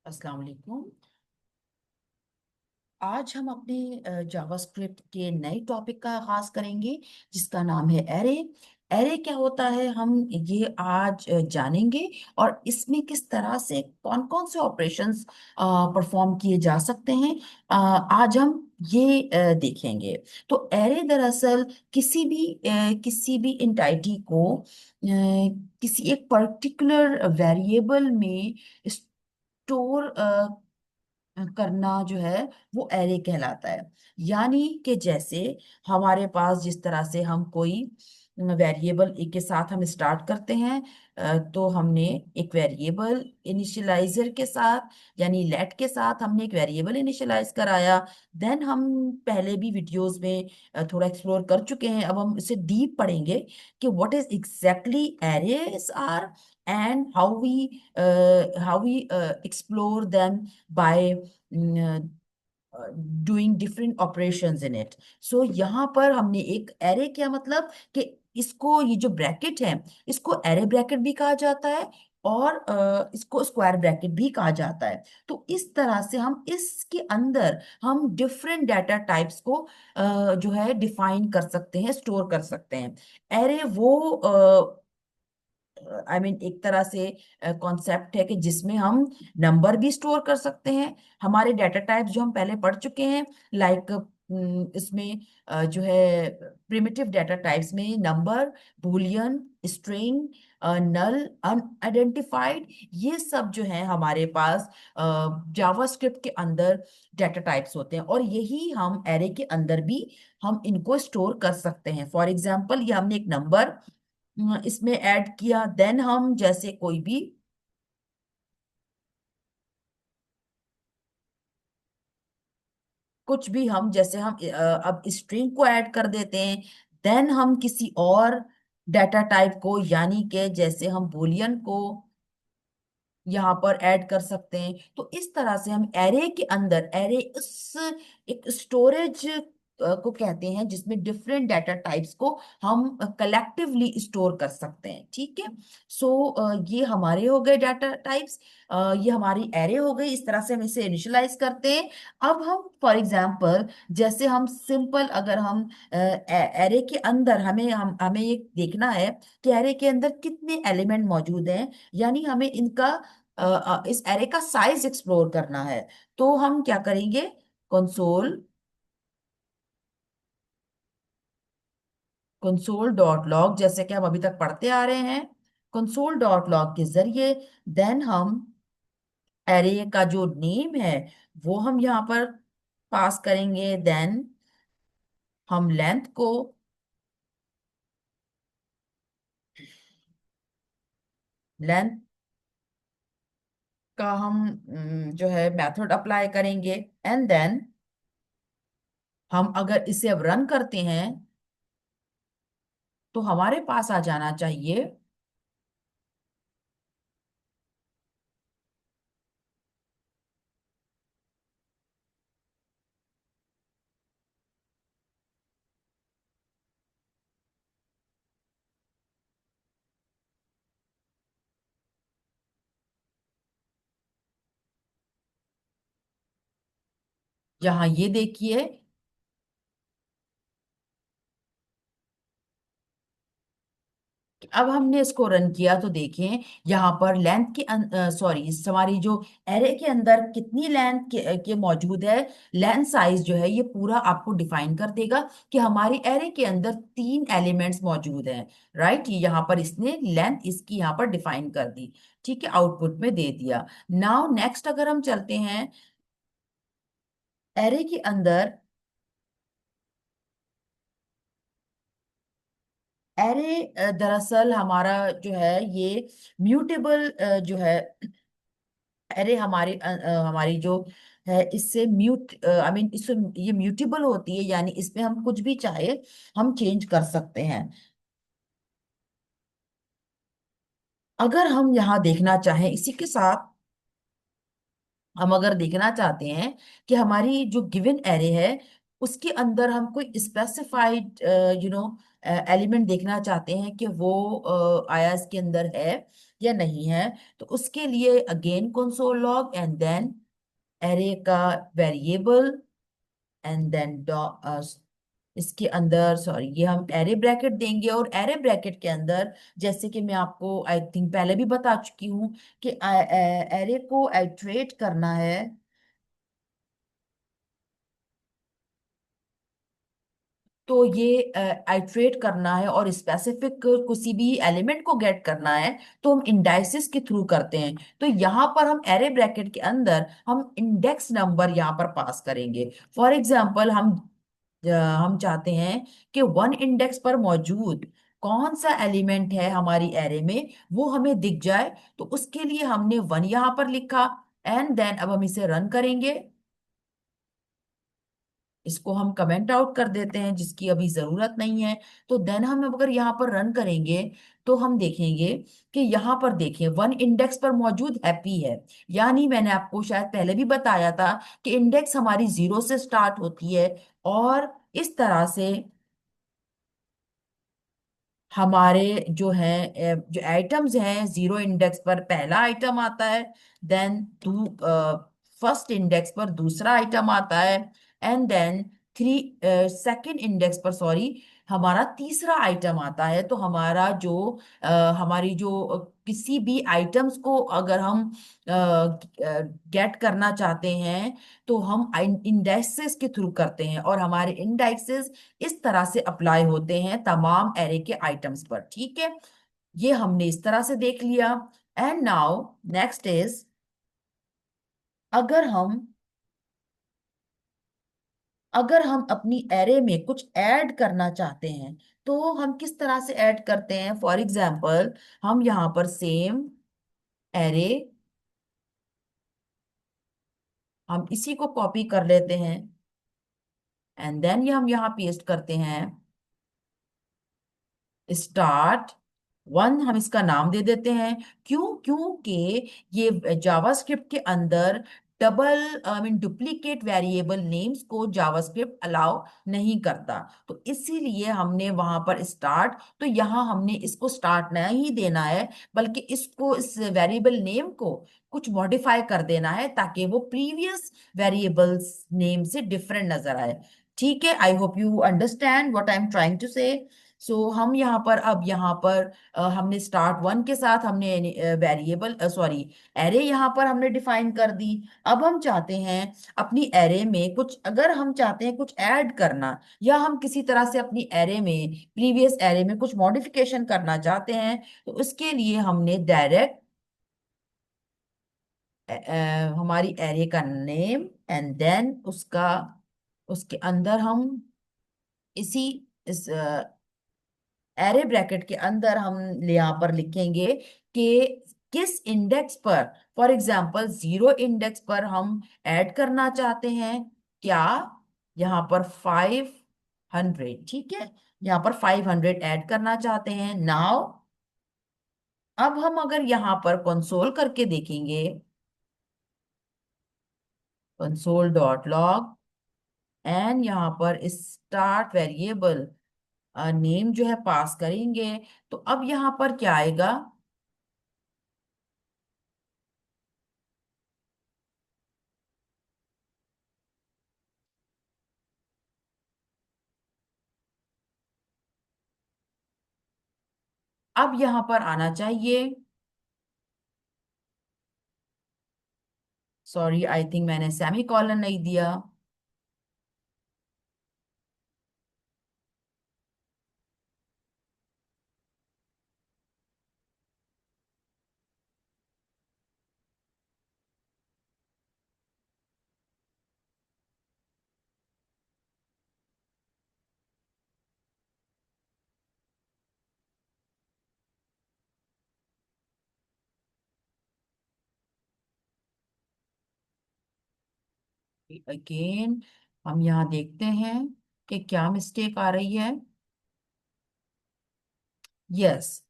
अस्सलाम वालेकुम। आज हम अपने जावास्क्रिप्ट के नए टॉपिक का आगाज करेंगे जिसका नाम है एरे। एरे क्या होता है हम ये आज जानेंगे और इसमें किस तरह से कौन कौन से ऑपरेशंस परफॉर्म किए जा सकते हैं। आज हम ये देखेंगे। तो एरे दरअसल किसी भी इंटाइटी को किसी एक पर्टिकुलर वेरिएबल में स्टोर करना जो है वो एरे कहलाता है। यानी कि जैसे हमारे पास जिस तरह से हम कोई वेरिएबल एक के साथ हम स्टार्ट करते हैं, तो हमने एक वेरिएबल इनिशियलाइजर के साथ यानी लेट के साथ हमने एक वेरिएबल इनिशियलाइज कराया। देन हम पहले भी वीडियोस में थोड़ा एक्सप्लोर कर चुके हैं। अब हम इसे डीप पढ़ेंगे कि what is exactly arrays are and how we explore them by doing different operations in it. So यहाँ पर हमने एक एरे क्या मतलब कि इसको ये जो ब्रैकेट है इसको एरे ब्रैकेट भी कहा जाता है और इसको स्क्वायर ब्रैकेट भी कहा जाता है। तो इस तरह से हम इसके अंदर हम डिफरेंट डाटा टाइप्स को जो है डिफाइन कर सकते हैं, स्टोर कर सकते हैं। एरे वो एक तरह से कॉन्सेप्ट है कि जिसमें हम नंबर भी स्टोर कर सकते हैं। हमारे डाटा टाइप्स जो हम पहले पढ़ चुके हैं, लाइक इसमें जो है प्रिमिटिव डाटा टाइप्स में नंबर, बूलियन, स्ट्रिंग, नल, अनआइडेंटिफाइड, ये सब जो है हमारे पास जावास्क्रिप्ट के अंदर डाटा टाइप्स होते हैं और यही हम एरे के अंदर भी हम इनको स्टोर कर सकते हैं। फॉर एग्जाम्पल ये हमने एक नंबर इसमें ऐड किया। देन हम जैसे कोई भी कुछ भी हम जैसे हम अब स्ट्रिंग को ऐड कर देते हैं। देन हम किसी और डाटा टाइप को यानी कि जैसे हम बूलियन को यहाँ पर ऐड कर सकते हैं। तो इस तरह से हम एरे के अंदर एरे उस एक स्टोरेज को कहते हैं जिसमें डिफरेंट डाटा टाइप्स को हम कलेक्टिवली स्टोर कर सकते हैं। ठीक है। सो ये हमारे हो गए डाटा टाइप्स, ये हमारी एरे हो गई। इस तरह से हम इसे इनिशियलाइज करते हैं। अब हम फॉर एग्जांपल जैसे हम सिंपल अगर हम एरे के अंदर हमें ये देखना है कि एरे के अंदर कितने एलिमेंट मौजूद हैं, यानी हमें इनका इस एरे का साइज एक्सप्लोर करना है। तो हम क्या करेंगे, कंसोल कंसोल डॉट लॉग, जैसे कि हम अभी तक पढ़ते आ रहे हैं, कंसोल डॉट लॉग के जरिए देन हम एरे का जो नेम है वो हम यहाँ पर पास करेंगे। देन हम लेंथ को लेंथ का हम जो है मेथड अप्लाई करेंगे। एंड देन हम अगर इसे अब रन करते हैं तो हमारे पास आ जाना चाहिए जहाँ ये देखिए। अब हमने इसको रन किया तो देखें यहाँ पर लेंथ के सॉरी हमारी जो एरे के अंदर कितनी लेंथ के मौजूद है, लेंथ साइज जो है ये पूरा आपको डिफाइन कर देगा कि हमारी एरे के अंदर 3 एलिमेंट्स मौजूद हैं। राइट, ये यहाँ पर इसने लेंथ इसकी यहाँ पर डिफाइन कर दी। ठीक है, आउटपुट में दे दिया। नाउ नेक्स्ट अगर हम चलते हैं एरे के अंदर, एरे दरअसल हमारा जो है ये म्यूटेबल जो है अरे हमारी जो है इससे इससे ये म्यूटेबल होती है, यानी इसमें हम कुछ भी चाहे हम चेंज कर सकते हैं। अगर हम यहाँ देखना चाहें इसी के साथ, हम अगर देखना चाहते हैं कि हमारी जो गिवन एरे है उसके अंदर हम कोई स्पेसिफाइड एलिमेंट देखना चाहते हैं कि वो आया इसके अंदर है या नहीं है, तो उसके लिए again console log and then array का वेरिएबल एंड देन इसके अंदर, सॉरी, ये हम एरे ब्रैकेट देंगे, और एरे ब्रैकेट के अंदर जैसे कि मैं आपको आई थिंक पहले भी बता चुकी हूँ कि एरे को आइट्रेट करना है। तो ये आइट्रेट करना है और स्पेसिफिक किसी भी एलिमेंट को गेट करना है, तो हम इंडाइसिस के थ्रू करते हैं। तो यहाँ पर हम एरे ब्रैकेट के अंदर हम इंडेक्स नंबर यहाँ पर पास करेंगे। फॉर एग्जाम्पल हम चाहते हैं कि वन इंडेक्स पर मौजूद कौन सा एलिमेंट है हमारी एरे में वो हमें दिख जाए, तो उसके लिए हमने वन यहाँ पर लिखा। एंड देन अब हम इसे रन करेंगे। इसको हम कमेंट आउट कर देते हैं जिसकी अभी जरूरत नहीं है। तो देन हम अगर यहाँ पर रन करेंगे तो हम देखेंगे कि यहाँ पर देखिए वन इंडेक्स पर मौजूद हैप्पी है। यानी मैंने आपको शायद पहले भी बताया था कि इंडेक्स हमारी जीरो से स्टार्ट होती है, और इस तरह से हमारे जो हैं जो आइटम्स हैं, जीरो इंडेक्स पर पहला आइटम आता है, देन टू फर्स्ट इंडेक्स पर दूसरा आइटम आता है, and then three second index पर, सॉरी, हमारा तीसरा आइटम आता है। तो हमारा जो हमारी जो किसी भी आइटम्स को अगर हम गेट करना चाहते हैं तो हम इंडेक्सेस के थ्रू करते हैं, और हमारे इंडेक्सेस इस तरह से अप्लाई होते हैं तमाम एरे के आइटम्स पर। ठीक है, ये हमने इस तरह से देख लिया। एंड नाउ नेक्स्ट इज, अगर हम अगर हम अपनी एरे में कुछ ऐड करना चाहते हैं तो हम किस तरह से ऐड करते हैं। फॉर एग्जाम्पल हम यहाँ पर सेम एरे, हम इसी को कॉपी कर लेते हैं एंड देन ये हम यहाँ पेस्ट करते हैं, स्टार्ट वन, हम इसका नाम दे देते हैं। क्यों? क्योंकि ये जावास्क्रिप्ट के अंदर double I mean duplicate variable names को जावास्क्रिप्ट अलाउ नहीं करता। तो इसीलिए हमने वहां पर स्टार्ट, तो यहाँ हमने इसको स्टार्ट नहीं देना है, बल्कि इसको, इस वेरिएबल नेम को कुछ मॉडिफाई कर देना है ताकि वो प्रीवियस वेरिएबल्स नेम से डिफरेंट नजर आए। ठीक है, I hope you understand what I am trying to say. So हम यहाँ पर, अब यहाँ पर हमने स्टार्ट वन के साथ हमने वेरिएबल, सॉरी, एरे यहाँ पर हमने डिफाइन कर दी। अब हम चाहते हैं अपनी एरे में कुछ, अगर हम चाहते हैं कुछ ऐड करना, या हम किसी तरह से अपनी एरे में, प्रीवियस एरे में कुछ मॉडिफिकेशन करना चाहते हैं, तो उसके लिए हमने डायरेक्ट हमारी एरे का नेम एंड देन उसका, उसके अंदर हम इसी इस एरे ब्रैकेट के अंदर हम यहाँ पर लिखेंगे कि किस इंडेक्स पर, फॉर एग्जाम्पल जीरो इंडेक्स पर हम ऐड करना चाहते हैं क्या, यहाँ पर 500। ठीक है, यहाँ पर 500 ऐड करना चाहते हैं नाउ। अब हम अगर यहाँ पर कंसोल करके देखेंगे, कंसोल डॉट लॉग, एंड यहाँ पर स्टार्ट वेरिएबल नेम जो है पास करेंगे, तो अब यहाँ पर क्या आएगा। अब यहाँ पर आना चाहिए, सॉरी, आई थिंक मैंने सेमी कॉलन नहीं दिया। अगेन हम यहाँ देखते हैं कि क्या मिस्टेक आ रही है। यस,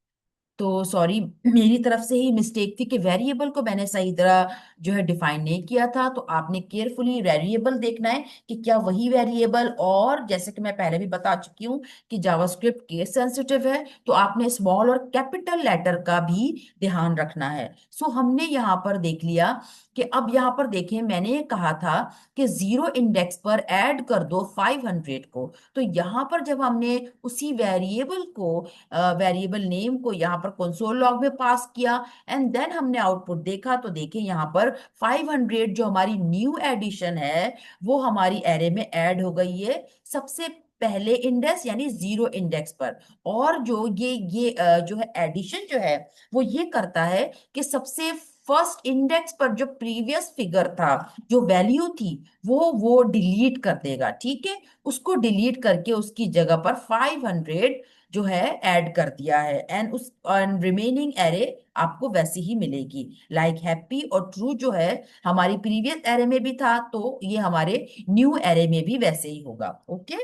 तो सॉरी, मेरी तरफ से ही मिस्टेक थी कि वेरिएबल को मैंने सही तरह जो है डिफाइन नहीं किया था। तो आपने केयरफुली वेरिएबल देखना है कि क्या वही वेरिएबल, और जैसे कि मैं पहले भी बता चुकी हूँ कि जावास्क्रिप्ट केस सेंसिटिव है, तो आपने स्मॉल और कैपिटल लेटर का भी ध्यान रखना है। सो हमने यहाँ पर देख लिया कि अब यहाँ पर देखें, मैंने कहा था कि जीरो इंडेक्स पर ऐड कर दो 500 को। तो यहाँ पर जब हमने उसी वेरिएबल को, वेरिएबल नेम को यहाँ पर कंसोल लॉग में पास किया एंड देन हमने आउटपुट देखा, तो देखें यहाँ पर 500 जो हमारी न्यू एडिशन है वो हमारी एरे में ऐड हो गई है सबसे पहले इंडेक्स यानी जीरो इंडेक्स पर। और जो ये जो है एडिशन जो है वो ये करता है कि सबसे फर्स्ट इंडेक्स पर जो प्रीवियस फिगर था, जो वैल्यू थी, वो डिलीट कर देगा। ठीक है, उसको डिलीट करके उसकी जगह पर 500 जो है ऐड कर दिया है, एंड उस रिमेनिंग एरे आपको वैसी ही मिलेगी। लाइक हैप्पी और ट्रू जो है हमारी प्रीवियस एरे में भी था, तो ये हमारे न्यू एरे में भी वैसे ही होगा। ओके,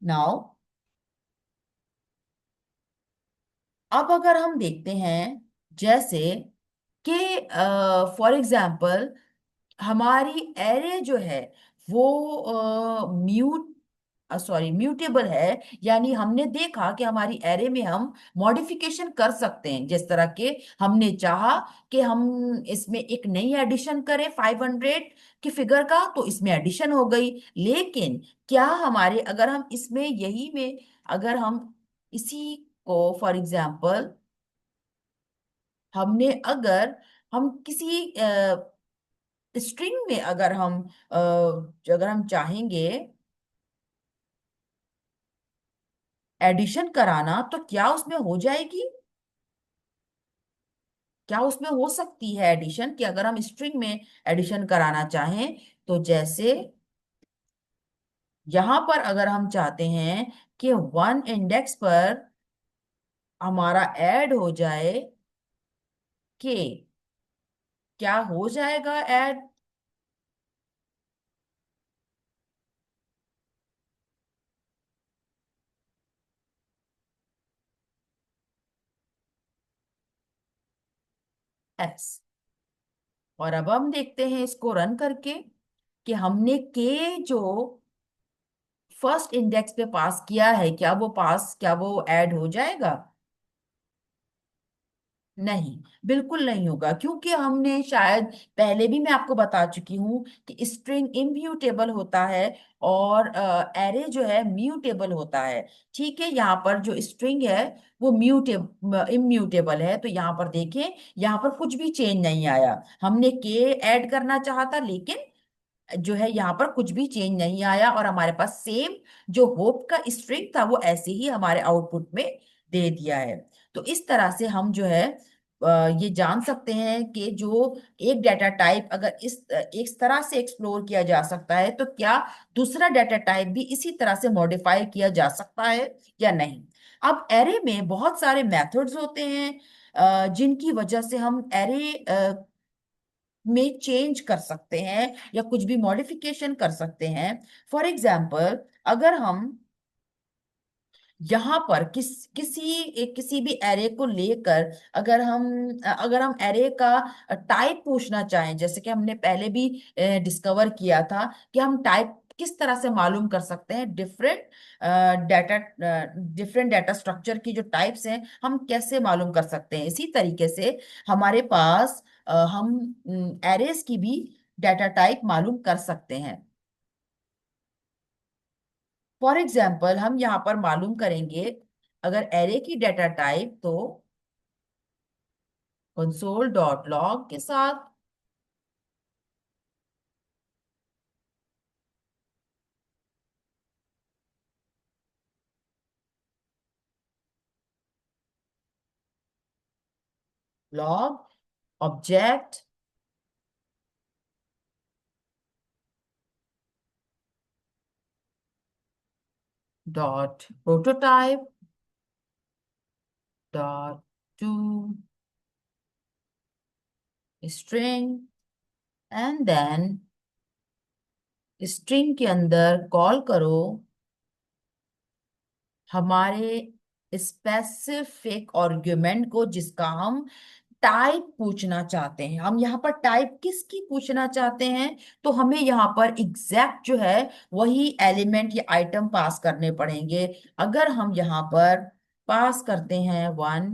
नाउ अब अगर हम देखते हैं जैसे कि फॉर एग्जाम्पल हमारी एरे जो है वो म्यूट सॉरी म्यूटेबल है, यानी हमने देखा कि हमारी एरे में हम मॉडिफिकेशन कर सकते हैं। जिस तरह के हमने चाहा कि हम इसमें एक नई एडिशन करें 500 की फिगर का, तो इसमें एडिशन हो गई। लेकिन क्या हमारे, अगर हम इसमें यही में, अगर हम इसी को फॉर एग्जाम्पल हमने अगर हम किसी स्ट्रिंग में अगर हम चाहेंगे एडिशन कराना, तो क्या उसमें हो जाएगी? क्या उसमें हो सकती है एडिशन, कि अगर हम स्ट्रिंग में एडिशन कराना चाहें, तो जैसे यहां पर अगर हम चाहते हैं कि वन इंडेक्स पर हमारा ऐड हो जाए कि, क्या हो जाएगा ऐड? एक्स। और अब हम देखते हैं इसको रन करके कि हमने के जो फर्स्ट इंडेक्स पे पास किया है, क्या वो ऐड हो जाएगा? नहीं, बिल्कुल नहीं होगा, क्योंकि हमने शायद पहले भी मैं आपको बता चुकी हूँ कि स्ट्रिंग इम्यूटेबल होता है और एरे जो है म्यूटेबल होता है। ठीक है, यहाँ पर जो स्ट्रिंग है वो इम्यूटेबल है। तो यहाँ पर देखें, यहाँ पर कुछ भी चेंज नहीं आया। हमने के ऐड करना चाहा था, लेकिन जो है यहाँ पर कुछ भी चेंज नहीं आया, और हमारे पास सेम जो होप का स्ट्रिंग था वो ऐसे ही हमारे आउटपुट में दे दिया है। तो इस तरह से हम जो है ये जान सकते हैं कि जो एक डाटा टाइप अगर इस तरह से एक्सप्लोर किया जा सकता है, तो क्या दूसरा डाटा टाइप भी इसी तरह से मॉडिफाई किया जा सकता है या नहीं। अब एरे में बहुत सारे मेथड्स होते हैं जिनकी वजह से हम एरे में चेंज कर सकते हैं या कुछ भी मॉडिफिकेशन कर सकते हैं। फॉर एग्जाम्पल, अगर हम यहाँ पर किसी भी एरे को लेकर अगर हम एरे का टाइप पूछना चाहें, जैसे कि हमने पहले भी डिस्कवर किया था कि हम टाइप किस तरह से मालूम कर सकते हैं, डाटा डिफरेंट डाटा स्ट्रक्चर की जो टाइप्स हैं हम कैसे मालूम कर सकते हैं। इसी तरीके से हमारे पास हम एरेज की भी डाटा टाइप मालूम कर सकते हैं। फॉर एग्जाम्पल, हम यहाँ पर मालूम करेंगे अगर एरे की डाटा टाइप, तो कंसोल डॉट लॉग के साथ log object dot prototype dot to string, and then string के अंदर कॉल करो हमारे स्पेसिफिक आर्ग्यूमेंट को जिसका हम टाइप पूछना चाहते हैं। हम यहाँ पर टाइप किसकी पूछना चाहते हैं, तो हमें यहाँ पर एग्जैक्ट जो है वही एलिमेंट या आइटम पास करने पड़ेंगे। अगर हम यहाँ पर पास करते हैं 1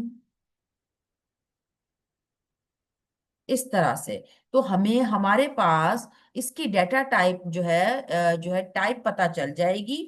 इस तरह से, तो हमें हमारे पास इसकी डेटा टाइप जो है टाइप पता चल जाएगी।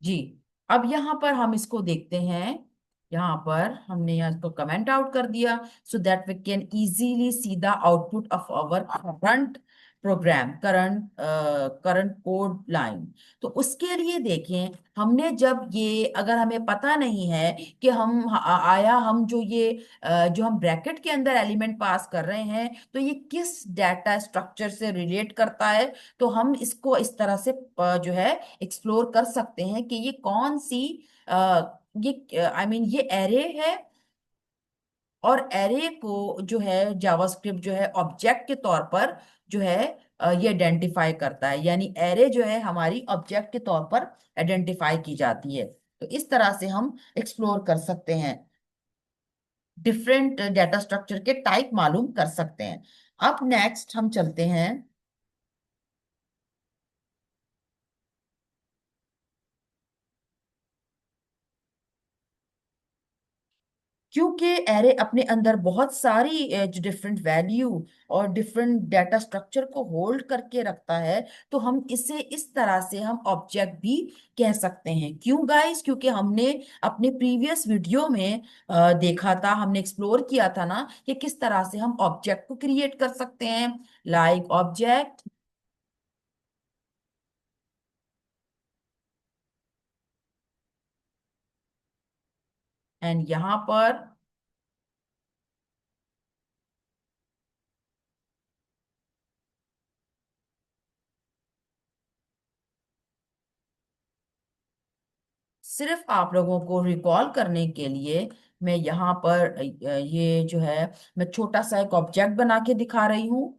जी, अब यहाँ पर हम इसको देखते हैं। यहाँ पर हमने यहाँ इसको कमेंट आउट कर दिया, so that we can easily see the output of our current program, current code line. तो उसके लिए देखें, हमने जब ये, अगर हमें पता नहीं है कि हम जो ये जो हम ब्रैकेट के अंदर एलिमेंट पास कर रहे हैं, तो ये किस डाटा स्ट्रक्चर से रिलेट करता है, तो हम इसको इस तरह से जो है एक्सप्लोर कर सकते हैं कि ये कौन सी ये ये एरे है। और एरे को जो है जावास्क्रिप्ट जो है ऑब्जेक्ट के तौर पर जो है ये आइडेंटिफाई करता है, यानी एरे जो है हमारी ऑब्जेक्ट के तौर पर आइडेंटिफाई की जाती है। तो इस तरह से हम एक्सप्लोर कर सकते हैं, डिफरेंट डाटा स्ट्रक्चर के टाइप मालूम कर सकते हैं। अब नेक्स्ट हम चलते हैं। क्योंकि एरे अपने अंदर बहुत सारी डिफरेंट वैल्यू और डिफरेंट डाटा स्ट्रक्चर को होल्ड करके रखता है, तो हम इसे इस तरह से हम ऑब्जेक्ट भी कह सकते हैं। क्यों गाइस? क्योंकि हमने अपने प्रीवियस वीडियो में देखा था, हमने एक्सप्लोर किया था ना कि किस तरह से हम ऑब्जेक्ट को क्रिएट कर सकते हैं। लाइक ऑब्जेक्ट, एंड यहाँ पर सिर्फ आप लोगों को रिकॉल करने के लिए मैं यहाँ पर ये जो है मैं छोटा सा एक ऑब्जेक्ट बना के दिखा रही हूँ,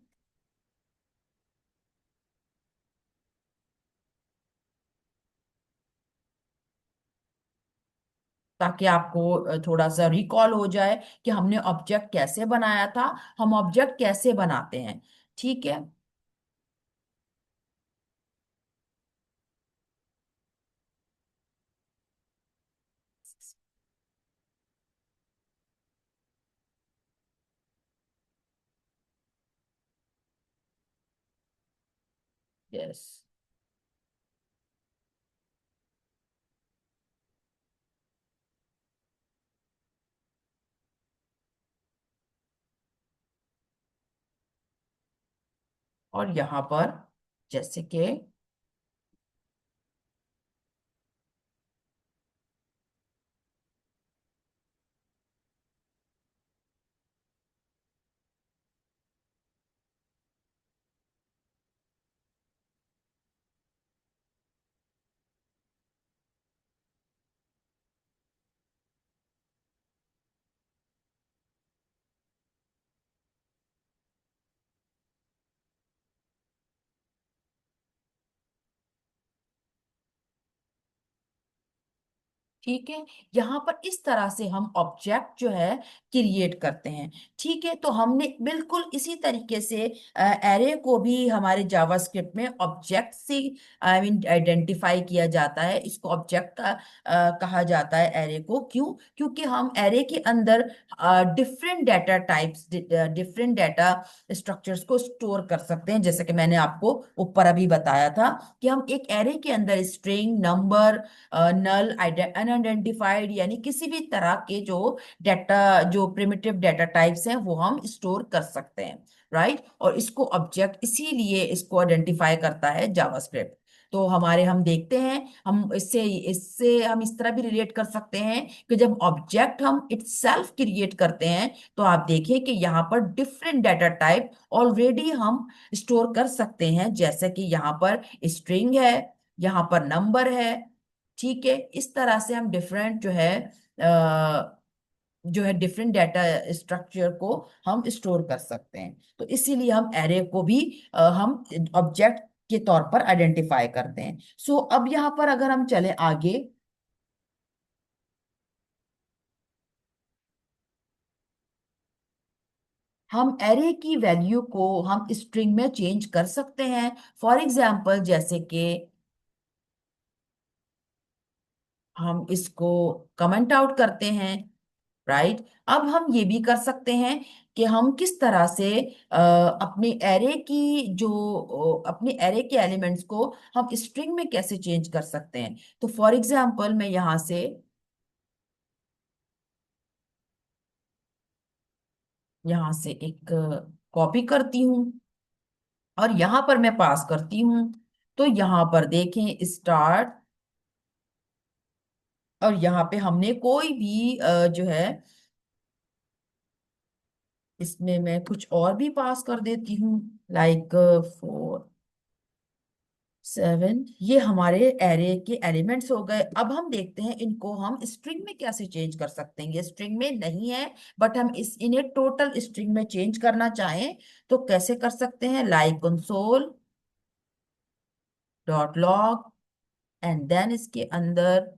ताकि आपको थोड़ा सा रिकॉल हो जाए कि हमने ऑब्जेक्ट कैसे बनाया था, हम ऑब्जेक्ट कैसे बनाते हैं। ठीक है। यस। और यहाँ पर जैसे कि ठीक है, यहाँ पर इस तरह से हम ऑब्जेक्ट जो है क्रिएट करते हैं। ठीक है, तो हमने बिल्कुल इसी तरीके से एरे को भी हमारे जावास्क्रिप्ट में ऑब्जेक्ट से आइडेंटिफाई किया जाता है। इसको ऑब्जेक्ट का कहा जाता है एरे को। क्यों? क्योंकि हम एरे के अंदर different data types, different data structures को स्टोर कर सकते हैं, जैसे कि मैंने आपको ऊपर अभी बताया था कि हम एक एरे के अंदर स्ट्रिंग, नंबर, नल, अनआइडेंटिफाइड, यानी किसी भी तरह के जो प्रिमिटिव डाटा टाइप्स हैं वो हम स्टोर कर सकते हैं। राइट? और इसको ऑब्जेक्ट इसीलिए इसको आइडेंटिफाई करता है जावास्क्रिप्ट। तो हमारे हम देखते हैं, हम इससे इससे हम इस तरह भी रिलेट कर सकते हैं कि जब ऑब्जेक्ट हम इटसेल्फ क्रिएट करते हैं तो आप देखें कि यहाँ पर डिफरेंट डाटा टाइप ऑलरेडी हम स्टोर कर सकते हैं, जैसे कि यहाँ पर स्ट्रिंग है, यहाँ पर नंबर है। ठीक है, इस तरह से हम डिफरेंट जो है डिफरेंट डाटा स्ट्रक्चर को हम स्टोर कर सकते हैं। तो इसीलिए हम एरे को भी हम ऑब्जेक्ट के तौर पर आइडेंटिफाई करते हैं। सो अब यहाँ पर अगर हम चले आगे, हम एरे की वैल्यू को हम स्ट्रिंग में चेंज कर सकते हैं। फॉर एग्जाम्पल जैसे कि हम इसको कमेंट आउट करते हैं, राइट। अब हम ये भी कर सकते हैं कि हम किस तरह से अपने एरे की जो अपने एरे के एलिमेंट्स को हम स्ट्रिंग में कैसे चेंज कर सकते हैं। तो फॉर एग्जाम्पल मैं यहाँ से एक कॉपी करती हूँ और यहाँ पर मैं पास करती हूँ। तो यहाँ पर देखें स्टार्ट, और यहाँ पे हमने कोई भी जो है इसमें मैं कुछ और भी पास कर देती हूँ, लाइक 4 7। ये हमारे एरे के एलिमेंट्स हो गए। अब हम देखते हैं इनको हम स्ट्रिंग में कैसे चेंज कर सकते हैं। ये स्ट्रिंग में नहीं है, बट हम इस इन्हें टोटल स्ट्रिंग में चेंज करना चाहें तो कैसे कर सकते हैं, like console dot log, and then इसके अंदर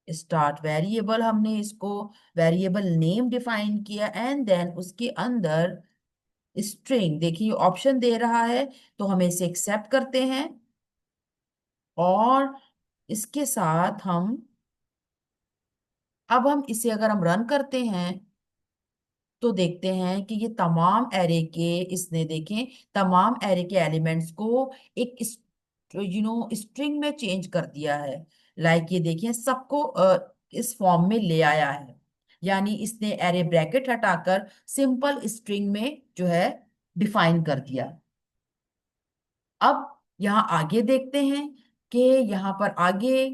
स्टार्ट वेरिएबल, हमने इसको वेरिएबल नेम डिफाइन किया, एंड देन उसके अंदर स्ट्रिंग, देखिए ऑप्शन दे रहा है तो हमें इसे एक्सेप्ट करते हैं। और इसके साथ हम, अब हम इसे अगर हम रन करते हैं तो देखते हैं कि ये तमाम एरे के, इसने देखें तमाम एरे के एलिमेंट्स को एक स्ट्रिंग में चेंज कर दिया है। लाइक ये देखिए सबको इस फॉर्म में ले आया है, यानी इसने एरे ब्रैकेट हटाकर सिंपल स्ट्रिंग में जो है डिफाइन कर दिया। अब यहाँ आगे देखते हैं कि यहाँ पर आगे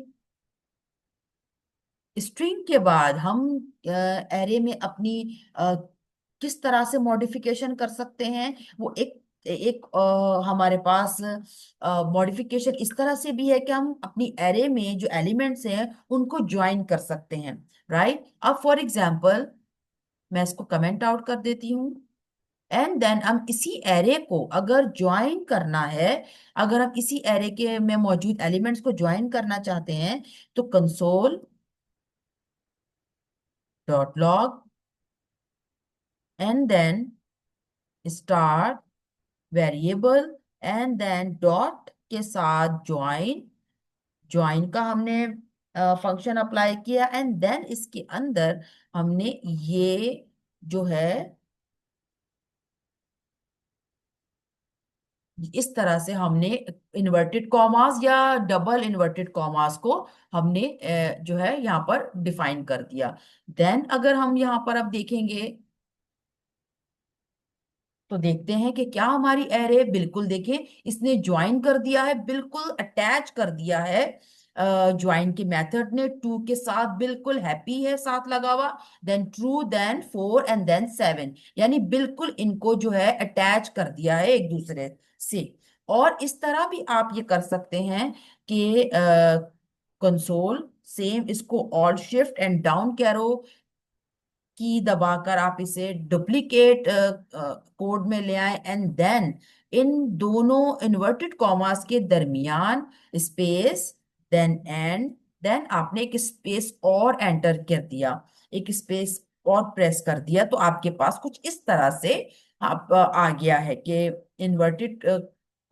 स्ट्रिंग के बाद हम एरे में अपनी किस तरह से मॉडिफिकेशन कर सकते हैं। वो एक एक हमारे पास मॉडिफिकेशन इस तरह से भी है कि हम अपनी एरे में जो एलिमेंट्स हैं उनको ज्वाइन कर सकते हैं, राइट। अब फॉर एग्जांपल मैं इसको कमेंट आउट कर देती हूँ, एंड देन हम इसी एरे को अगर ज्वाइन करना है, अगर हम इसी एरे के में मौजूद एलिमेंट्स को ज्वाइन करना चाहते हैं तो console dot log, and then start variable, and then dot के साथ ज्वाइन, ज्वाइन का हमने फंक्शन अप्लाई किया, एंड देन इसके अंदर हमने ये जो है इस तरह से हमने इन्वर्टेड कॉमास या डबल इन्वर्टेड कॉमास को हमने जो है यहाँ पर डिफाइन कर दिया। देन अगर हम यहाँ पर अब देखेंगे तो देखते हैं कि क्या हमारी एरे, बिल्कुल देखें इसने ज्वाइन कर दिया है, बिल्कुल अटैच कर दिया है। ज्वाइन के मेथड ने टू के साथ बिल्कुल हैप्पी है साथ लगा हुआ, then true, then 4 and then 7, यानी बिल्कुल इनको जो है अटैच कर दिया है एक दूसरे से। और इस तरह भी आप ये कर सकते हैं कि कंसोल सेम इसको ऑल्ट शिफ्ट एंड डाउन कैरो की दबाकर आप इसे डुप्लीकेट कोड में ले आए, एंड देन इन दोनों इन्वर्टेड कॉमास के दरमियान स्पेस, देन एंड, देन आपने एक स्पेस और एंटर कर दिया, एक स्पेस और प्रेस कर दिया, तो आपके पास कुछ इस तरह से आप आ गया है कि inverted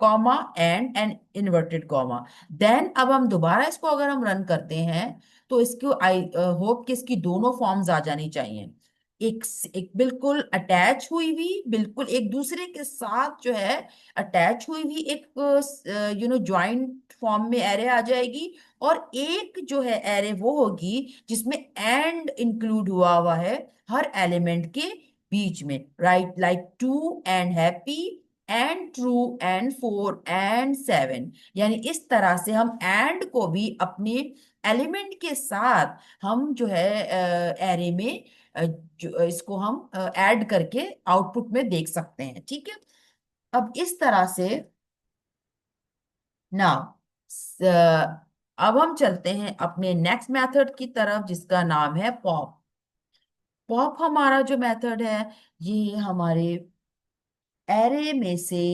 comma and and inverted comma. Then अब हम दोबारा इसको अगर हम रन करते हैं तो इसको आई होप कि इसकी दोनों फॉर्म्स आ जानी चाहिए, एक बिल्कुल अटैच हुई हुई, बिल्कुल एक दूसरे के साथ जो है अटैच हुई हुई एक ज्वाइंट फॉर्म में एरे आ जाएगी, और एक जो है एरे वो होगी जिसमें एंड इंक्लूड हुआ हुआ है हर एलिमेंट के बीच में, right, like two and happy, and true and 4 and 7। यानी इस तरह से हम एंड को भी अपने एलिमेंट के साथ हम जो है एरे में जो इसको हम ऐड करके आउटपुट में देख सकते हैं। ठीक है, अब इस तरह से ना अब हम चलते हैं अपने नेक्स्ट मेथड की तरफ जिसका नाम है पॉप। पॉप हमारा जो मेथड है ये हमारे एरे में से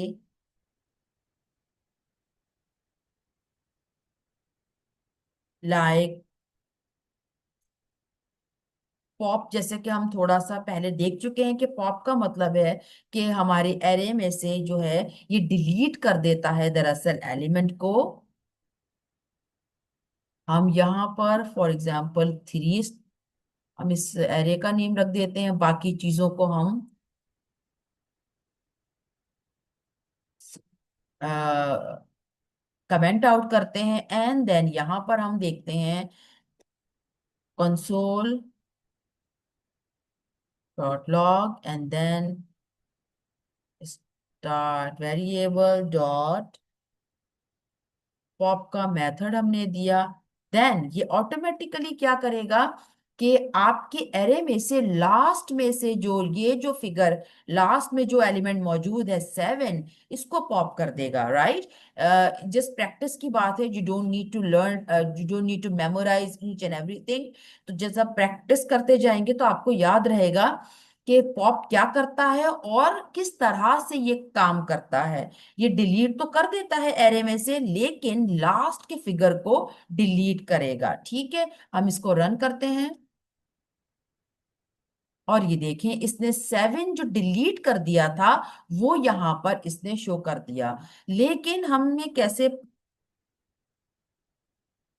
लाइक पॉप, जैसे कि हम थोड़ा सा पहले देख चुके हैं कि पॉप का मतलब है कि हमारे एरे में से जो है ये डिलीट कर देता है दरअसल एलिमेंट को। हम यहाँ पर फॉर एग्जांपल 3 हम इस एरे का नेम रख देते हैं, बाकी चीजों को हम कमेंट आउट करते हैं। एंड देन यहाँ पर हम देखते हैं console dot log and then start variable dot pop का मेथड हमने दिया। देन ये ऑटोमेटिकली क्या करेगा कि आपके एरे में से लास्ट में से जो ये जो फिगर लास्ट में जो एलिमेंट मौजूद है 7, इसको पॉप कर देगा। राइट, जस्ट प्रैक्टिस की बात है, you don't need to learn, you don't need to memorise each and everything. तो जैसे आप प्रैक्टिस करते जाएंगे तो आपको याद रहेगा कि पॉप क्या करता है और किस तरह से ये काम करता है। ये डिलीट तो कर देता है एरे में से, लेकिन लास्ट के फिगर को डिलीट करेगा। ठीक है, हम इसको रन करते हैं और ये देखें इसने 7 जो डिलीट कर दिया था वो यहां पर इसने शो कर दिया। लेकिन हमने कैसे,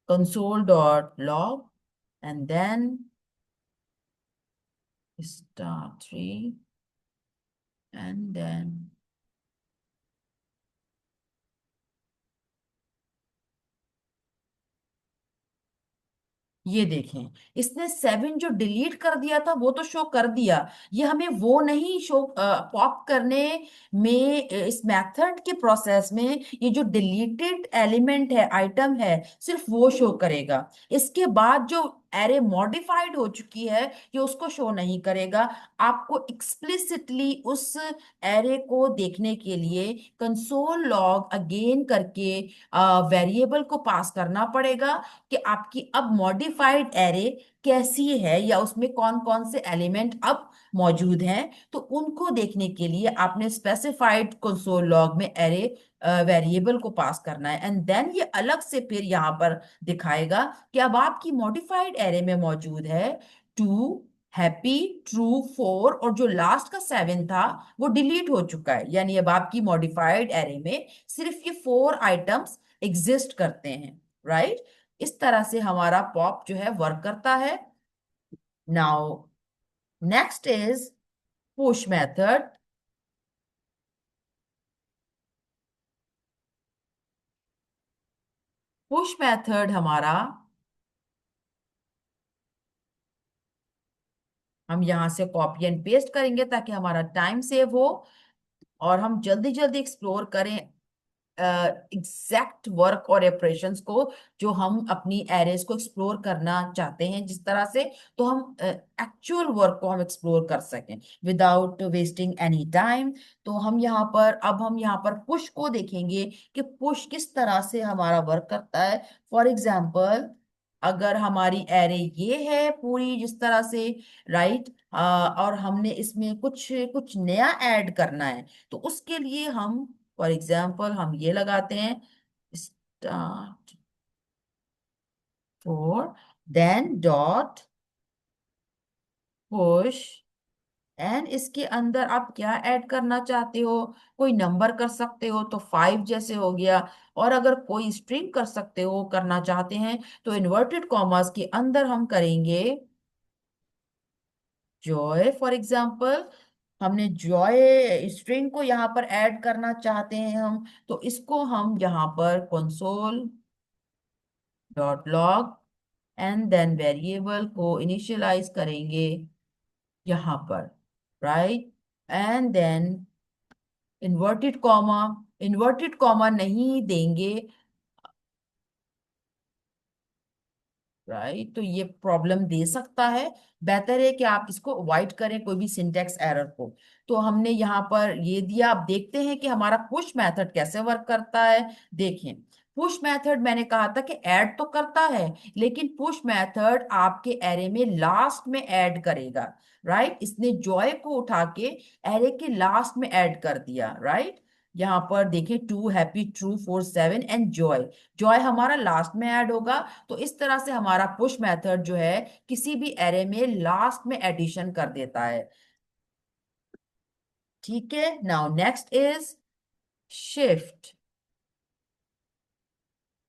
console dot log and then star 3 and then ये देखें इसने 7 जो डिलीट कर दिया था वो तो शो कर दिया, ये हमें वो नहीं शो पॉप करने में इस मेथड के प्रोसेस में ये जो डिलीटेड एलिमेंट है आइटम है सिर्फ वो शो करेगा। इसके बाद जो एरे मॉडिफाइड हो चुकी है ये उसको शो नहीं करेगा। आपको एक्सप्लिसिटली उस एरे को देखने के लिए कंसोल लॉग अगेन करके वेरिएबल को पास करना पड़ेगा कि आपकी अब मॉडिफाइड एरे कैसी है या उसमें कौन कौन से एलिमेंट अब मौजूद हैं। तो उनको देखने के लिए आपने स्पेसिफाइड कंसोल लॉग में एरे वेरिएबल को पास करना है एंड देन ये अलग से फिर यहाँ पर दिखाएगा कि अब आपकी मॉडिफाइड एरे में मौजूद है 2 हैप्पी ट्रू 4 और जो लास्ट का 7 था वो डिलीट हो चुका है। यानी अब आपकी मॉडिफाइड एरे में सिर्फ ये 4 आइटम्स एग्जिस्ट करते हैं। राइट, इस तरह से हमारा पॉप जो है वर्क करता है। Now next is push method. Push method हमारा, हम यहां से कॉपी एंड पेस्ट करेंगे ताकि हमारा टाइम सेव हो और हम जल्दी जल्दी एक्सप्लोर करें एग्जैक्ट वर्क और ऑपरेशंस को जो हम अपनी एरेज को एक्सप्लोर करना चाहते हैं जिस तरह से, तो हम एक्चुअल वर्क को हम एक्सप्लोर कर सकें विदाउट वेस्टिंग एनी टाइम। तो हम यहाँ पर अब हम यहाँ पर पुश को देखेंगे कि पुश किस तरह से हमारा वर्क करता है। फॉर एग्जाम्पल अगर हमारी एरे ये है पूरी जिस तरह से, राइट, और हमने इसमें कुछ कुछ नया ऐड करना है तो उसके लिए हम फॉर एग्जाम्पल हम ये लगाते हैं start 4 then dot push and इसके अंदर आप क्या ऐड करना चाहते हो, कोई नंबर कर सकते हो तो 5 जैसे हो गया, और अगर कोई स्ट्रिंग कर सकते हो करना चाहते हैं तो इन्वर्टेड कॉमास के अंदर हम करेंगे जॉय। फॉर एग्जाम्पल हमने जॉय स्ट्रिंग को यहाँ पर ऐड करना चाहते हैं हम, तो इसको हम यहाँ पर console dot log and then variable को इनिशियलाइज करेंगे यहाँ पर। Right, and then inverted comma नहीं देंगे, राइट, तो ये प्रॉब्लम दे सकता है। बेहतर है कि आप इसको अवॉइड करें, कोई भी सिंटेक्स एरर को। तो हमने यहाँ पर ये दिया, अब देखते हैं कि हमारा पुश मेथड कैसे वर्क करता है। देखें, पुश मेथड मैंने कहा था कि ऐड तो करता है, लेकिन पुश मेथड आपके एरे में लास्ट में ऐड करेगा, राइट। इसने जॉय को उठा के एरे के लास्ट में ऐड कर दिया, राइट। यहाँ पर देखें, two happy, true, 4 7 and joy, joy हमारा लास्ट में ऐड होगा। तो इस तरह से हमारा पुश मेथड जो है किसी भी एरे में लास्ट में एडिशन कर देता है। ठीक है, now next is shift.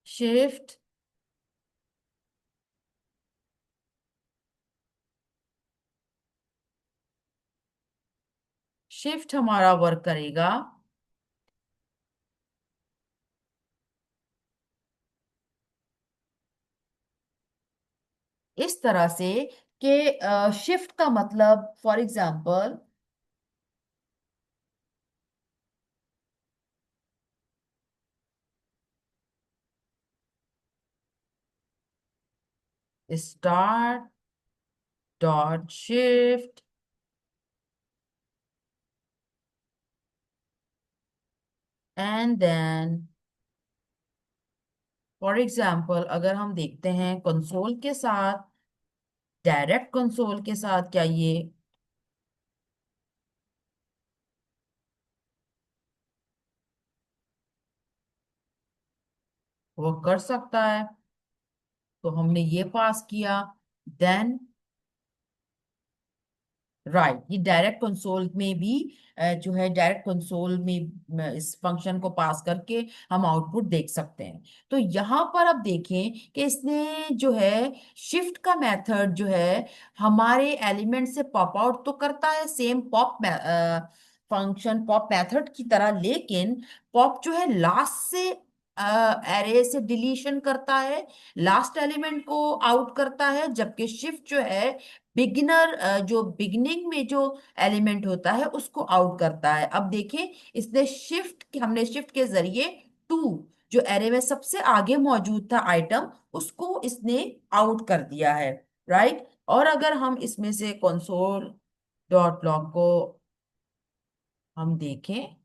Shift shift हमारा वर्क करेगा इस तरह से कि शिफ्ट का मतलब, for example, start dot shift and then, for example, अगर हम देखते हैं कंसोल के साथ, डायरेक्ट कंसोल के साथ, क्या ये वो कर सकता है? तो हमने ये पास किया, देन राइट, ये डायरेक्ट कंसोल में भी जो है डायरेक्ट कंसोल में इस फंक्शन को पास करके हम आउटपुट देख सकते हैं। तो यहाँ पर अब देखें कि इसने जो है शिफ्ट का मेथड जो है हमारे एलिमेंट से पॉप आउट तो करता है, same pop function pop method की तरह, लेकिन पॉप जो है लास्ट से एरे से डिलीशन करता है, लास्ट एलिमेंट को आउट करता है, जबकि शिफ्ट जो है बिगिनर जो बिगनिंग में जो एलिमेंट होता है उसको आउट करता है। अब देखें, इसने शिफ्ट हमने शिफ्ट के जरिए टू, जो एरे में सबसे आगे मौजूद था आइटम, उसको इसने आउट कर दिया है, राइट। और अगर हम इसमें से कंसोल डॉट लॉग को हम देखें,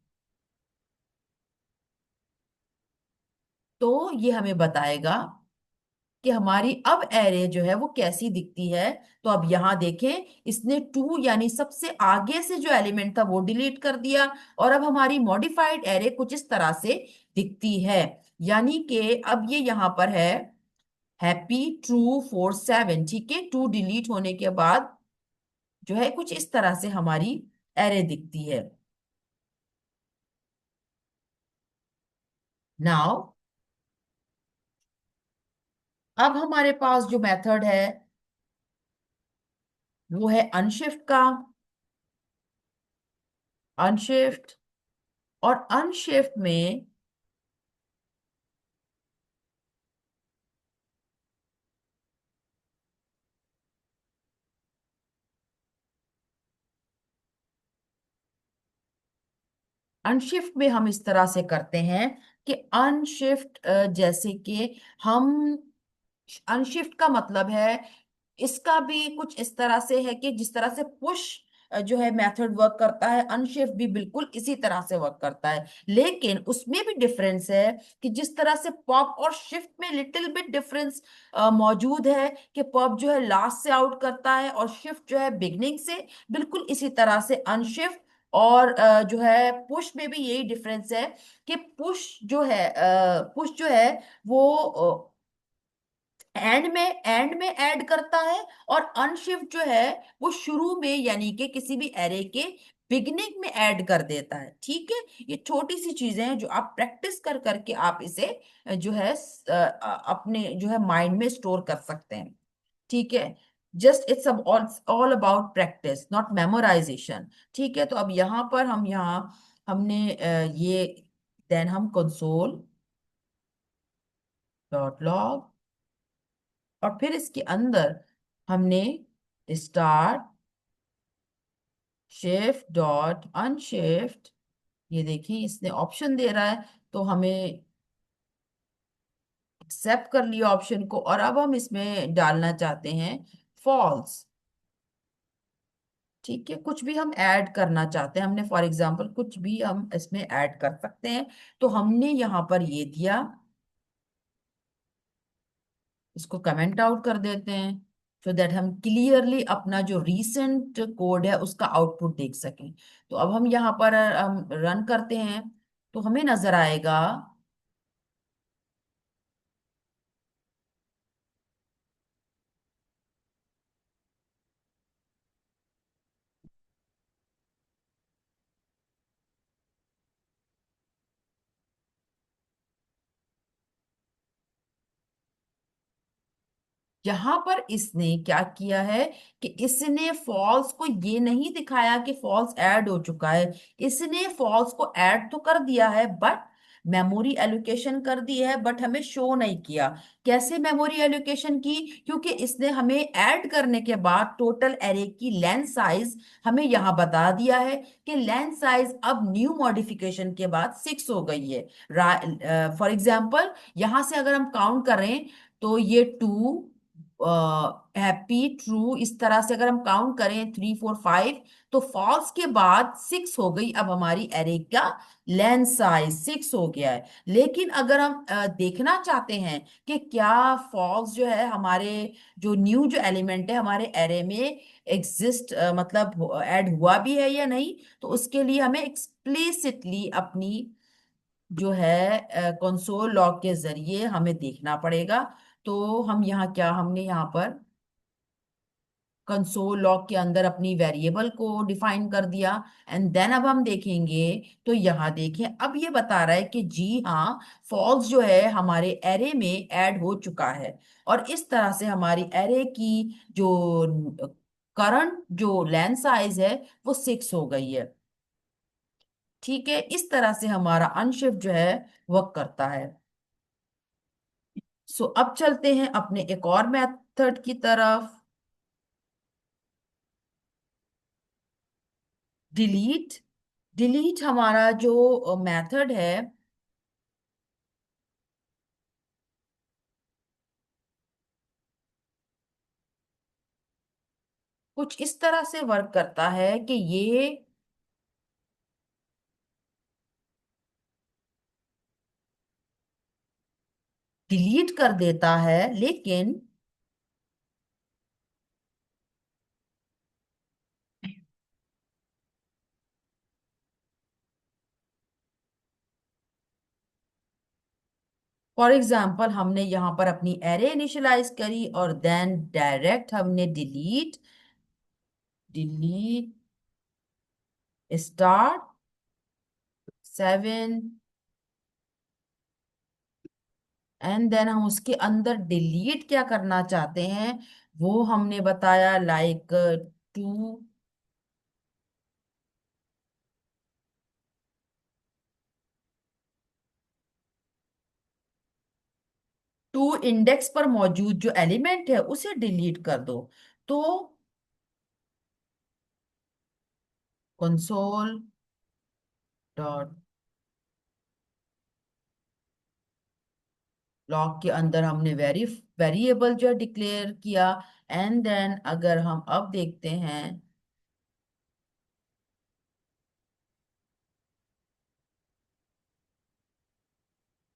तो ये हमें बताएगा कि हमारी अब एरे जो है वो कैसी दिखती है। तो अब यहाँ देखें, इसने टू यानी सबसे आगे से जो एलिमेंट था वो डिलीट कर दिया, और अब हमारी मॉडिफाइड एरे कुछ इस तरह से दिखती है। यानी कि अब ये यहाँ पर है हैप्पी, ट्रू, 4 7, ठीक है, टू डिलीट होने के बाद जो है कुछ इस तरह से हमारी एरे दिखती है। नाउ अब हमारे पास जो मेथड है वो है अनशिफ्ट का, अनशिफ्ट। और अनशिफ्ट में, अनशिफ्ट में हम इस तरह से करते हैं कि अनशिफ्ट जैसे कि हम, अनशिफ्ट का मतलब है, इसका भी कुछ इस तरह से है कि जिस तरह से पुश जो है मेथड वर्क करता है, अनशिफ्ट भी बिल्कुल इसी तरह से वर्क करता है। लेकिन उसमें भी डिफरेंस है कि जिस तरह से पॉप और शिफ्ट में लिटिल बिट डिफरेंस मौजूद है, कि पॉप जो है लास्ट से आउट करता है और शिफ्ट जो है बिगनिंग से, बिल्कुल इसी तरह से अनशिफ्ट और जो है पुश में भी यही डिफरेंस है कि पुश जो है वो एंड में ऐड करता है, और अनशिफ्ट जो है वो शुरू में यानी कि किसी भी एरे के बिगनिंग में ऐड कर देता है। ठीक है, ये छोटी सी चीजें हैं जो आप प्रैक्टिस कर करके आप इसे जो है अपने जो है माइंड में स्टोर कर सकते हैं। ठीक है, just it's all about practice, not memorisation. ठीक है, तो अब यहाँ पर हम यहाँ हमने ये, देन हम कंसोल डॉट लॉग, और फिर इसके अंदर हमने स्टार्ट शिफ्ट डॉट अनशिफ्ट ये देखिए इसने ऑप्शन दे रहा है, तो हमें एक्सेप्ट कर लिया ऑप्शन को, और अब हम इसमें डालना चाहते हैं फॉल्स। ठीक है, कुछ भी हम ऐड करना चाहते हैं, हमने फॉर एग्जांपल कुछ भी हम इसमें ऐड कर सकते हैं। तो हमने यहाँ पर ये दिया, इसको कमेंट आउट कर देते हैं, सो दैट हम क्लियरली अपना जो रीसेंट कोड है उसका आउटपुट देख सकें। तो अब हम यहाँ पर हम रन करते हैं, तो हमें नजर आएगा। यहाँ पर इसने क्या किया है कि इसने फॉल्स को ये नहीं दिखाया कि फॉल्स ऐड हो चुका है। इसने फॉल्स को ऐड तो कर दिया है, बट मेमोरी एलोकेशन कर दी है, बट हमें शो नहीं किया। कैसे मेमोरी एलोकेशन की? क्योंकि इसने हमें ऐड करने के बाद टोटल एरे की लेंथ साइज हमें यहाँ बता दिया है कि लेंथ साइज अब न्यू मॉडिफिकेशन के बाद 6 हो गई है। फॉर एग्जाम्पल यहाँ से अगर हम काउंट करें, तो ये 2, हैप्पी, ट्रू, इस तरह से अगर हम काउंट करें 3 4 5, तो फॉल्स के बाद 6 हो गई। अब हमारी एरे का लेंथ साइज 6 हो गया है। लेकिन अगर हम देखना चाहते हैं कि क्या फॉल्स जो है हमारे जो न्यू जो एलिमेंट है हमारे एरे में एग्जिस्ट, मतलब ऐड हुआ भी है या नहीं, तो उसके लिए हमें एक्सप्लिसिटली अपनी जो है कंसोल लॉग के जरिए हमें देखना पड़ेगा। तो हम यहाँ क्या, हमने यहाँ पर कंसोल लॉग के अंदर अपनी वेरिएबल को डिफाइन कर दिया, एंड देन अब हम देखेंगे, तो यहाँ देखें अब ये बता रहा है कि जी हाँ, फॉल्स जो है हमारे एरे में ऐड हो चुका है। और इस तरह से हमारी एरे की जो करंट जो लेंथ साइज है वो 6 हो गई है। ठीक है, इस तरह से हमारा अनशिफ्ट जो है वर्क करता है। सो अब चलते हैं अपने एक और मेथड की तरफ, डिलीट। डिलीट हमारा जो मेथड है, कुछ इस तरह से वर्क करता है कि ये डिलीट कर देता है, लेकिन फॉर एग्जाम्पल हमने यहाँ पर अपनी एरे इनिशियलाइज करी और देन डायरेक्ट हमने delete, delete start 7, and then हम उसके अंदर डिलीट क्या करना चाहते हैं वो हमने बताया, लाइक 2। टू इंडेक्स पर मौजूद जो एलिमेंट है उसे डिलीट कर दो। तो कंसोल डॉट लॉग के अंदर हमने वेरिएबल जो डिक्लेयर किया, एंड देन अगर हम अब देखते हैं,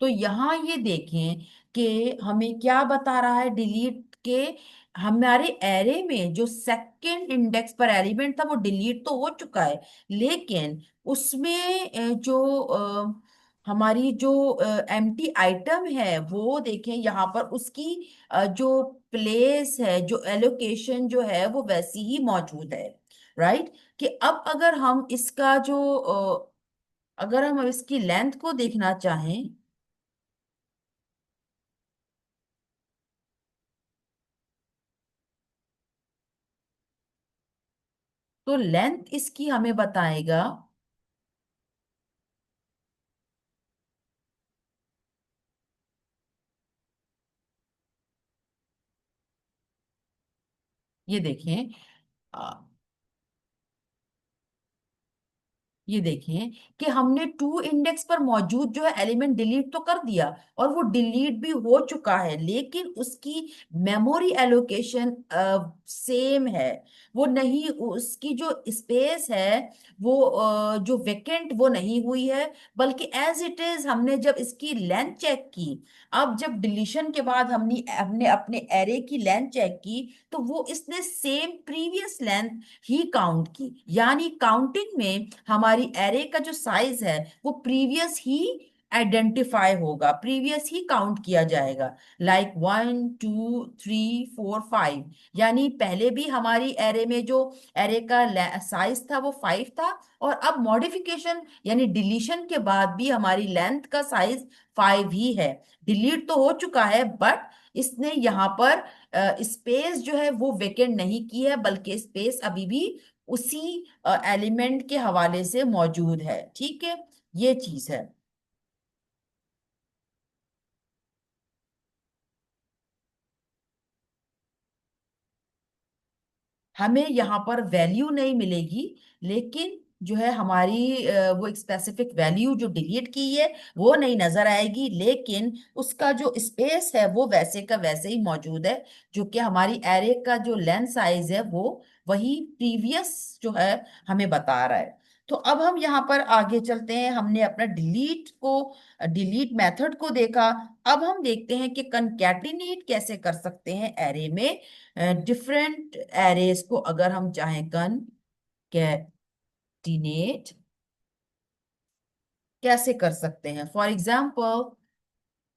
तो यहाँ ये देखें कि हमें क्या बता रहा है डिलीट के, हमारे एरे में जो सेकंड इंडेक्स पर एलिमेंट था वो डिलीट तो हो चुका है, लेकिन उसमें जो हमारी जो एम्प्टी आइटम है वो देखें यहाँ पर उसकी जो प्लेस है, जो एलोकेशन जो है वो वैसी ही मौजूद है। राइट, कि अब अगर हम इसका जो अगर हम इसकी लेंथ को देखना चाहें, तो लेंथ इसकी हमें बताएगा, ये देखें, ये देखें कि हमने टू इंडेक्स पर मौजूद जो है एलिमेंट डिलीट तो कर दिया, और वो डिलीट भी हो चुका है, लेकिन उसकी मेमोरी एलोकेशन सेम है। वो नहीं, उसकी जो स्पेस है वो जो वेकेंट वो नहीं हुई है, बल्कि एज इट इज हमने जब इसकी लेंथ चेक की, अब जब डिलीशन के बाद हमने हमने अपने एरे की लेंथ चेक की, तो वो इसने सेम प्रीवियस लेंथ ही काउंट की। यानी काउंटिंग में हमारी एरे का जो साइज है वो प्रीवियस ही आइडेंटिफाई होगा, प्रीवियस ही काउंट किया जाएगा। लाइक 1 2 3 4 5, यानी पहले भी हमारी एरे में जो एरे का साइज था वो 5 था, और अब मॉडिफिकेशन यानी डिलीशन के बाद भी हमारी लेंथ का साइज 5 ही है। डिलीट तो हो चुका है, बट इसने यहाँ पर स्पेस जो है वो वेकेंट नहीं की है, बल्कि स्पेस अभी भी उसी एलिमेंट के हवाले से मौजूद है। ठीक है, ये चीज है। हमें यहाँ पर वैल्यू नहीं मिलेगी, लेकिन जो है हमारी वो एक स्पेसिफिक वैल्यू जो डिलीट की है वो नहीं नजर आएगी, लेकिन उसका जो स्पेस है वो वैसे का वैसे ही मौजूद है, जो कि हमारी एरे का जो लेंथ साइज है वो वही प्रीवियस जो है हमें बता रहा है। तो अब हम यहाँ पर आगे चलते हैं। हमने अपना डिलीट मेथड को देखा। अब हम देखते हैं कि कंकैटिनेट कैसे कर सकते हैं एरे में। डिफरेंट एरेज को अगर हम चाहें कंकैटिनेट कैसे कर सकते हैं। फॉर एग्जाम्पल,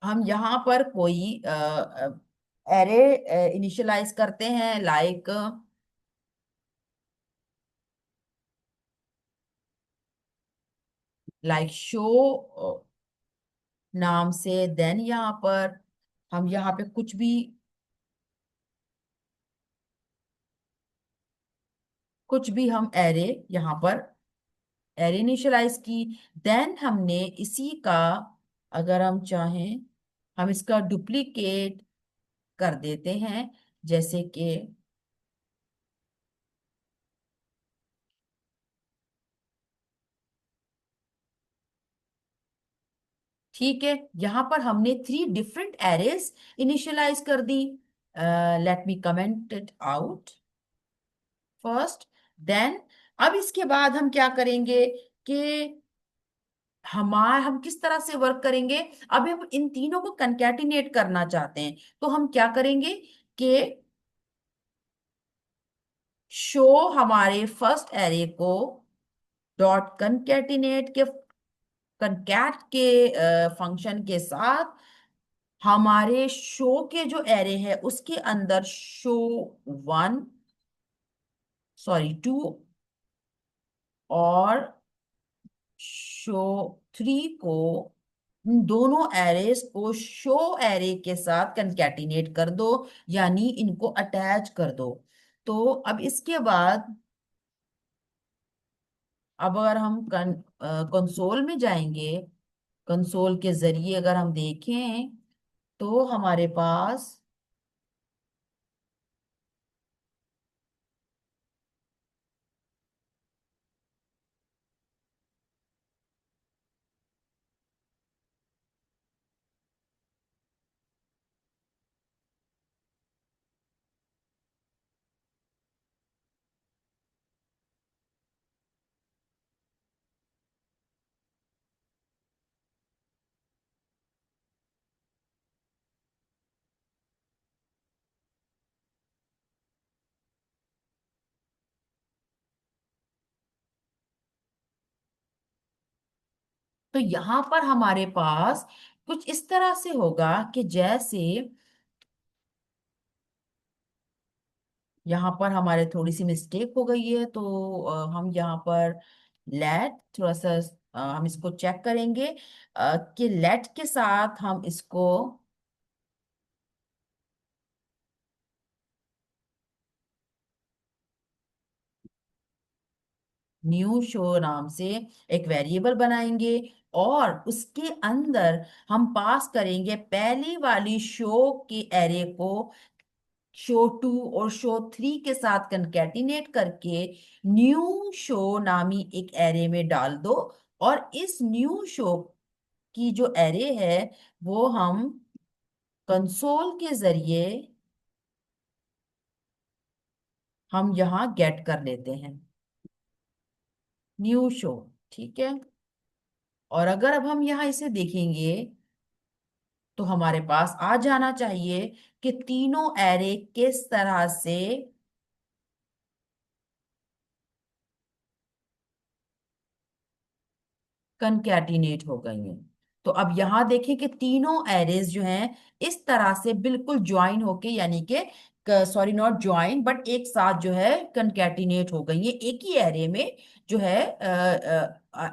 हम यहाँ पर कोई एरे इनिशियलाइज करते हैं, लाइक शो नाम से। देन यहाँ पर हम यहाँ पे कुछ भी हम एरे यहाँ पर एरे इनिशियलाइज की। देन हमने इसी का, अगर हम चाहें, हम इसका डुप्लीकेट कर देते हैं, जैसे कि ठीक है, यहाँ पर हमने 3 डिफरेंट एरेज इनिशियलाइज कर दी। Let me comment it out first. Then अब इसके बाद हम क्या करेंगे कि हम किस तरह से वर्क करेंगे। अब हम इन तीनों को कंकैटिनेट करना चाहते हैं, तो हम क्या करेंगे कि शो हमारे फर्स्ट एरे को डॉट कंकैट के फंक्शन के साथ हमारे शो के जो एरे है उसके अंदर शो 1, सॉरी 2, और शो 3 को, इन दोनों एरेस को शो एरे के साथ कंकैटिनेट कर दो, यानी इनको अटैच कर दो। तो अब इसके बाद, अब अगर हम कंसोल में जाएंगे, कंसोल के जरिए अगर हम देखें, तो हमारे पास, तो यहाँ पर हमारे पास कुछ इस तरह से होगा कि जैसे यहाँ पर हमारे थोड़ी सी मिस्टेक हो गई है, तो हम यहाँ पर लेट थोड़ा सा हम इसको चेक करेंगे कि लेट के साथ हम इसको न्यू शो नाम से एक वेरिएबल बनाएंगे, और उसके अंदर हम पास करेंगे पहली वाली शो के एरे को शो टू और शो थ्री के साथ कंकैटिनेट करके न्यू शो नामी एक एरे में डाल दो। और इस न्यू शो की जो एरे है वो हम कंसोल के जरिए हम यहाँ गेट कर लेते हैं, न्यू शो। ठीक है। और अगर अब हम यहाँ इसे देखेंगे तो हमारे पास आ जाना चाहिए कि तीनों एरे किस तरह से कंकैटिनेट हो गई हैं। तो अब यहाँ देखें कि तीनों एरेज जो हैं इस तरह से बिल्कुल ज्वाइन होके, यानी कि सॉरी नॉट ज्वाइन बट एक साथ जो है कंकैटिनेट हो गई हैं, एक ही एरे में जो है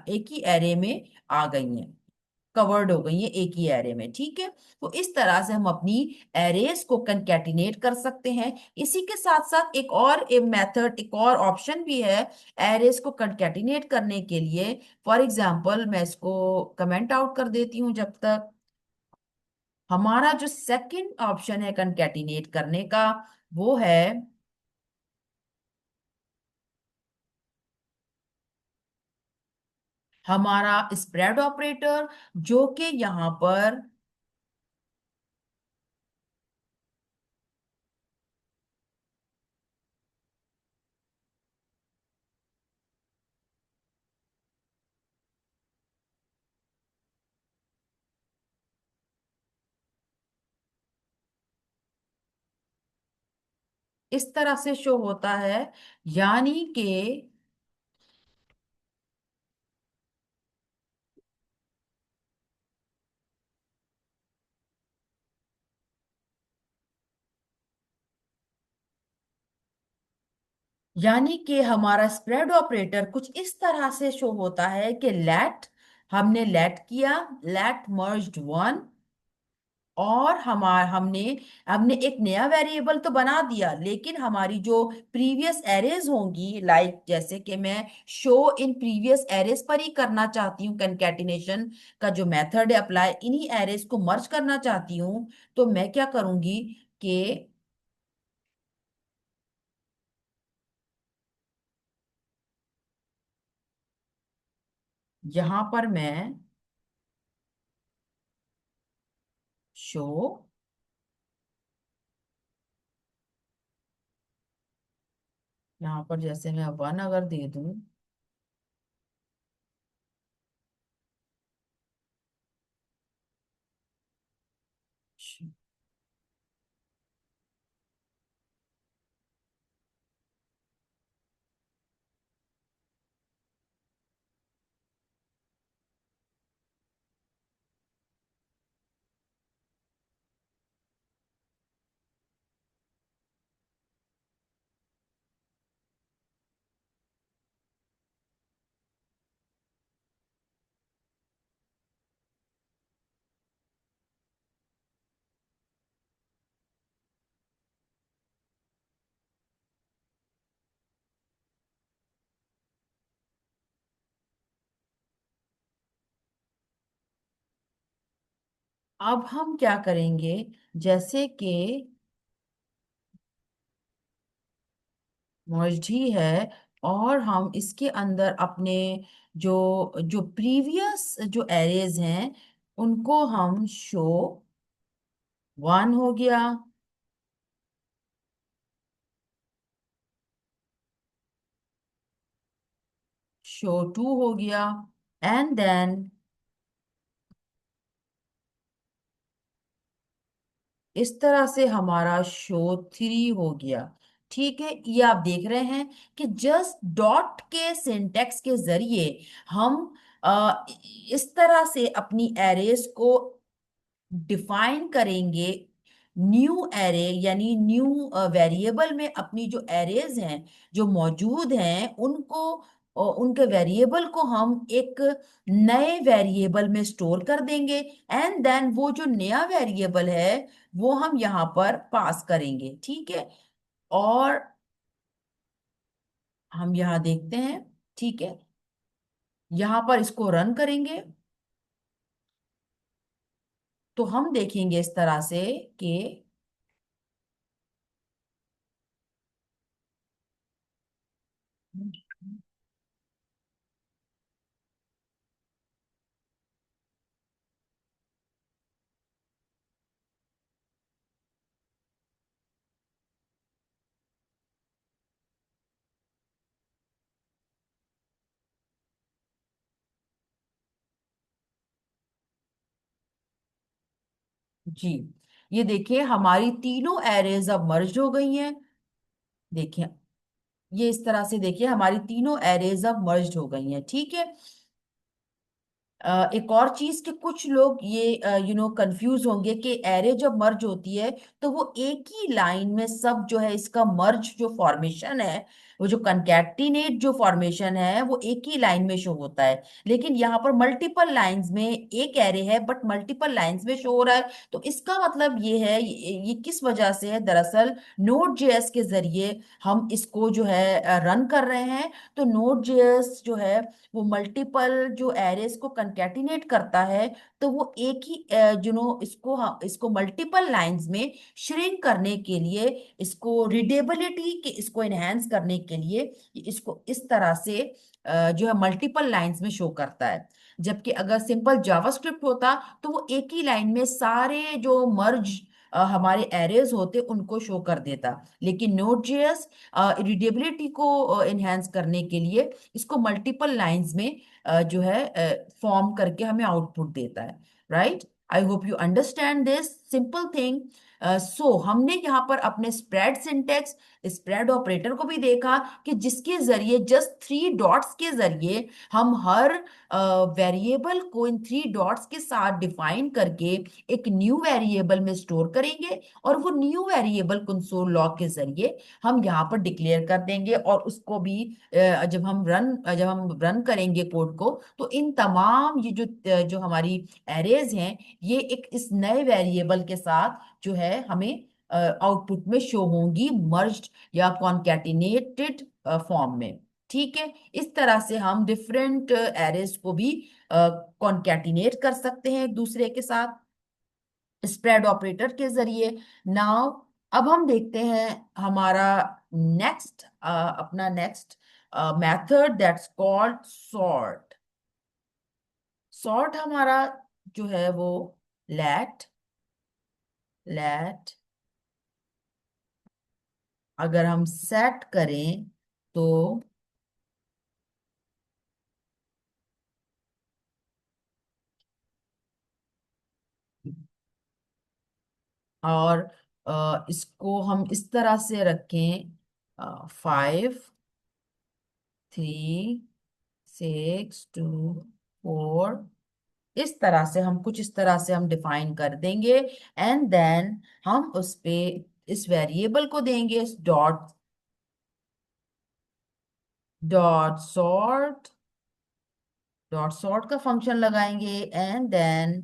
एक ही एरे में आ गई हैं, कवर्ड हो गई है एक ही एरे में। ठीक है। तो इस तरह से हम अपनी एरेज को कंकैटिनेट कर सकते हैं। इसी के साथ साथ एक और मेथड, एक और ऑप्शन भी है एरेज को कंकैटिनेट करने के लिए। फॉर एग्जांपल मैं इसको कमेंट आउट कर देती हूँ जब तक। हमारा जो सेकंड ऑप्शन है कंकैटिनेट करने का वो है हमारा स्प्रेड ऑपरेटर, जो कि यहाँ पर इस तरह से शो होता है। यानी कि हमारा स्प्रेड ऑपरेटर कुछ इस तरह से शो होता है कि लेट, हमने लेट किया, लेट मर्ज्ड वन, और हमने हमने एक नया वेरिएबल तो बना दिया, लेकिन हमारी जो प्रीवियस एरेज होंगी, लाइक जैसे कि मैं शो इन प्रीवियस एरेज पर ही करना चाहती हूँ, कंकैटिनेशन का जो मेथड है अप्लाई, इन्हीं एरेज को मर्ज करना चाहती हूँ। तो मैं क्या करूंगी कि यहाँ पर मैं शो, यहाँ पर जैसे मैं वन अगर दे दूं, अब हम क्या करेंगे, जैसे कि मर्जी है, और हम इसके अंदर अपने जो जो प्रीवियस जो एरेज हैं उनको हम शो वन हो गया, शो टू हो गया, एंड देन इस तरह से हमारा शो थ्री हो गया। ठीक है। ये आप देख रहे हैं कि जस्ट डॉट के सिंटेक्स के जरिए हम इस तरह से अपनी एरेज को डिफाइन करेंगे। न्यू एरे यानी न्यू वेरिएबल में अपनी जो एरेज हैं जो मौजूद हैं उनको, उनके वेरिएबल को हम एक नए वेरिएबल में स्टोर कर देंगे। एंड देन वो जो नया वेरिएबल है वो हम यहाँ पर पास करेंगे। ठीक है। और हम यहाँ देखते हैं। ठीक है। यहाँ पर इसको रन करेंगे तो हम देखेंगे इस तरह से कि जी, ये देखिए हमारी तीनों एरेज अब मर्ज हो गई हैं। देखिए, ये इस तरह से देखिए हमारी तीनों एरेज अब मर्ज हो गई हैं, ठीक है। एक और चीज कि कुछ लोग ये कंफ्यूज होंगे कि एरे जब मर्ज होती है तो वो एक ही लाइन में सब जो है इसका मर्ज जो फॉर्मेशन है, वो जो कंकैटिनेट जो फॉर्मेशन है वो एक ही लाइन में शो होता है। लेकिन यहाँ पर मल्टीपल लाइंस में एक एरे है बट मल्टीपल लाइंस में शो हो रहा है। तो इसका मतलब ये है, ये किस वजह से है, दरअसल नोड जेएस के जरिए हम इसको जो है रन कर रहे हैं। तो नोड जेएस जो है वो मल्टीपल जो एरेस को कंकैटिनेट करता है। तो वो एक ही इसको मल्टीपल लाइंस में श्रिंक करने के लिए, इसको रीडेबिलिटी के इसको एनहेंस करने के लिए इसको इस तरह से जो है मल्टीपल लाइंस में शो करता है। जबकि अगर सिंपल जावास्क्रिप्ट होता तो वो एक ही लाइन में सारे जो मर्ज हमारे एरेज होते उनको शो कर देता। लेकिन नोड जेएस रीडेबिलिटी को एनहेंस करने के लिए इसको मल्टीपल लाइंस में जो है फॉर्म करके हमें आउटपुट देता है। Right, I hope you understand this simple thing. So हमने यहाँ पर अपने स्प्रेड सिंटेक्स, स्प्रेड ऑपरेटर को भी देखा कि जिसके जरिए जस्ट थ्री डॉट्स के जरिए हम हर वेरिएबल को इन थ्री डॉट्स के साथ डिफाइन करके एक न्यू वेरिएबल में स्टोर करेंगे, और वो न्यू वेरिएबल कंसोल लॉग के जरिए हम यहाँ पर डिक्लेयर कर देंगे। और उसको भी जब हम रन करेंगे कोड को, तो इन तमाम ये जो हमारी एरेज हैं ये एक इस नए वेरिएबल के साथ जो है हमें आउटपुट में शो होंगी, मर्ज्ड या कॉन्कैटिनेटेड फॉर्म में। ठीक है, इस तरह से हम डिफरेंट एरेज को भी कॉन्कैटिनेट कर सकते हैं एक दूसरे के साथ स्प्रेड ऑपरेटर के जरिए। नाउ अब हम देखते हैं हमारा नेक्स्ट अपना next method that's called sort. Sort हमारा जो है वो लेट लेट अगर हम सेट करें तो, और इसको हम इस तरह से रखें 5 3 6 2 4, इस तरह से हम कुछ इस तरह से हम डिफाइन कर देंगे। एंड देन हम उस पे इस वेरिएबल को देंगे dot dot sort, dot sort का फंक्शन लगाएंगे एंड देन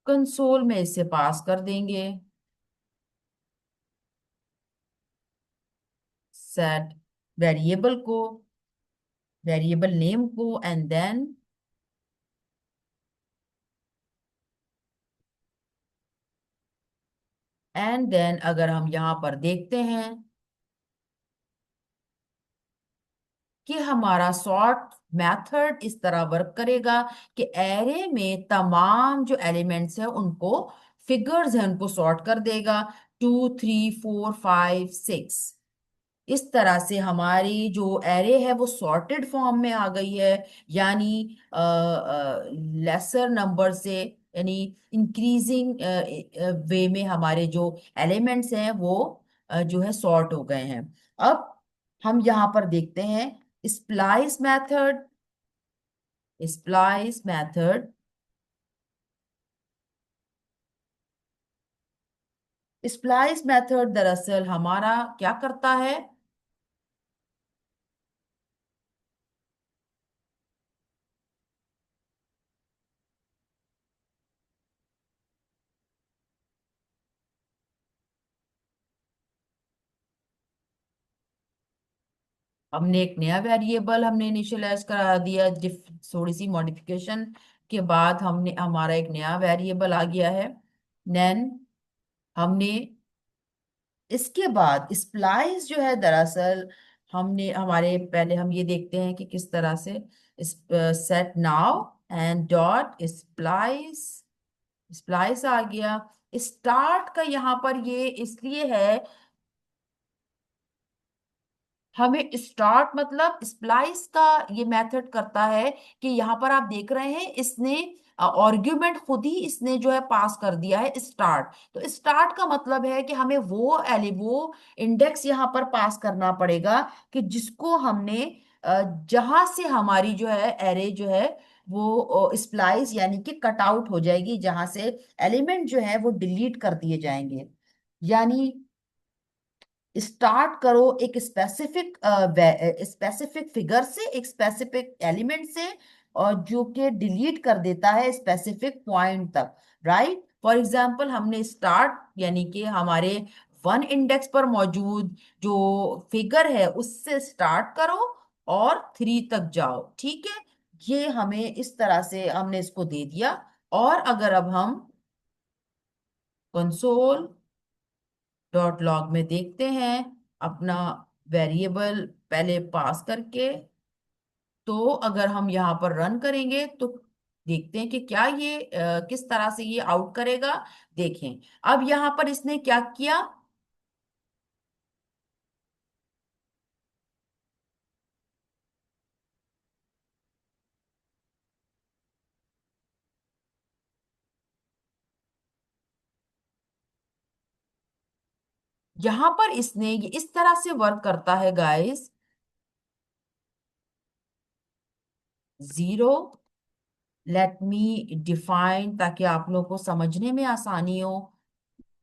कंसोल में इसे पास कर देंगे सेट वेरिएबल को, वेरिएबल नेम को। एंड देन अगर हम यहाँ पर देखते हैं कि हमारा सॉर्ट मेथड इस तरह वर्क करेगा कि एरे में तमाम जो एलिमेंट्स हैं उनको, फिगर्स हैं उनको सॉर्ट कर देगा, 2 3 4 5 6। इस तरह से हमारी जो एरे है वो सॉर्टेड फॉर्म में आ गई है। यानी लेसर नंबर से, यानी इंक्रीजिंग वे में हमारे जो एलिमेंट्स हैं वो जो है सॉर्ट हो गए हैं। अब हम यहाँ पर देखते हैं splice method. Splice method splice method दरअसल हमारा क्या करता है, हमने एक नया वेरिएबल हमने इनिशियलाइज करा दिया, थोड़ी सी मॉडिफिकेशन के बाद हमने हमारा एक नया वेरिएबल आ गया है। देन हमने इसके बाद स्प्लाइस जो है दरअसल हमने हमारे पहले हम ये देखते हैं कि किस तरह से set now and dot splice, splice आ गया। स्टार्ट का यहाँ पर ये इसलिए है, हमें स्टार्ट मतलब स्प्लाइस का ये मेथड करता है कि यहाँ पर आप देख रहे हैं इसने आर्ग्यूमेंट खुद ही इसने जो है पास कर दिया है स्टार्ट। तो स्टार्ट का मतलब है कि हमें वो इंडेक्स यहाँ पर पास करना पड़ेगा कि जिसको हमने जहां से हमारी जो है एरे जो है वो स्प्लाइस यानी कि कट आउट हो जाएगी, जहां से एलिमेंट जो है वो डिलीट कर दिए जाएंगे। यानी स्टार्ट करो एक स्पेसिफिक फिगर से, एक स्पेसिफिक एलिमेंट से, और जो कि डिलीट कर देता है स्पेसिफिक पॉइंट तक। राइट, फॉर एग्जांपल हमने स्टार्ट यानी कि हमारे वन इंडेक्स पर मौजूद जो फिगर है उससे स्टार्ट करो और थ्री तक जाओ। ठीक है, ये हमें इस तरह से हमने इसको दे दिया। और अगर अब हम कंसोल डॉट लॉग में देखते हैं अपना वेरिएबल पहले पास करके, तो अगर हम यहाँ पर रन करेंगे तो देखते हैं कि क्या ये किस तरह से ये आउट करेगा। देखें, अब यहाँ पर इसने क्या किया, यहाँ पर इसने ये इस तरह से वर्क करता है guys. Zero, let me define ताकि आप लोग को समझने में आसानी हो।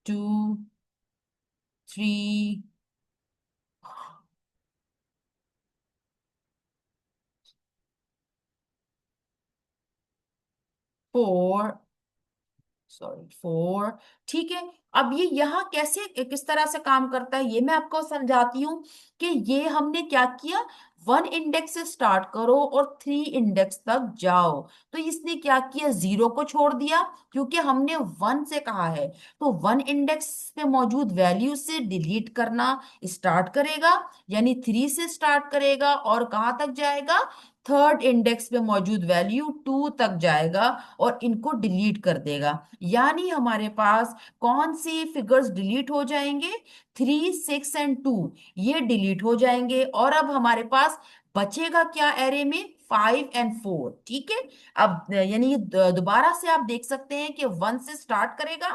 Two, three, 4, sorry 4। ठीक है, अब ये यहाँ कैसे किस तरह से काम करता है ये मैं आपको समझाती हूँ। कि ये हमने क्या किया, वन इंडेक्स से स्टार्ट करो और थ्री इंडेक्स तक जाओ। तो इसने क्या किया, जीरो को छोड़ दिया क्योंकि हमने वन से कहा है। तो वन इंडेक्स पे मौजूद वैल्यू से डिलीट करना स्टार्ट करेगा, यानी थ्री से स्टार्ट करेगा और कहाँ तक जाएगा, थर्ड इंडेक्स पे मौजूद वैल्यू टू तक जाएगा और इनको डिलीट कर देगा। यानी हमारे पास कौन सी फिगर्स डिलीट हो जाएंगे, 3, 6 एंड 2 ये डिलीट हो जाएंगे। और अब हमारे पास बचेगा क्या एरे में, 5 एंड 4। ठीक है, अब यानी ये दोबारा से आप देख सकते हैं कि वन से स्टार्ट करेगा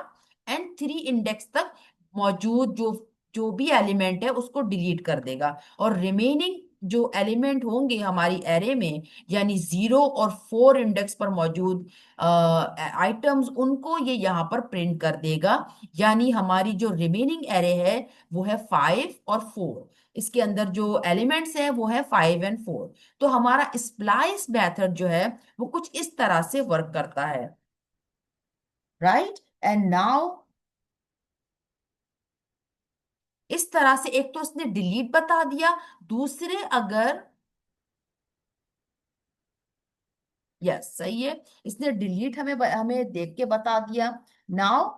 एंड थ्री इंडेक्स तक मौजूद जो जो भी एलिमेंट है उसको डिलीट कर देगा, और रिमेनिंग जो एलिमेंट होंगे हमारी एरे में, यानी 0 और 4 इंडेक्स पर मौजूद आइटम्स, उनको ये यहाँ पर प्रिंट कर देगा। यानी हमारी जो रिमेनिंग एरे है वो है 5 और 4। इसके अंदर जो एलिमेंट्स हैं वो है 5 एंड 4। तो हमारा स्प्लाइस मेथड जो है वो कुछ इस तरह से वर्क करता है। राइट, एंड नाउ इस तरह से एक तो उसने डिलीट बता दिया, दूसरे अगर, यस सही है, इसने डिलीट हमें देख के बता दिया। नाउ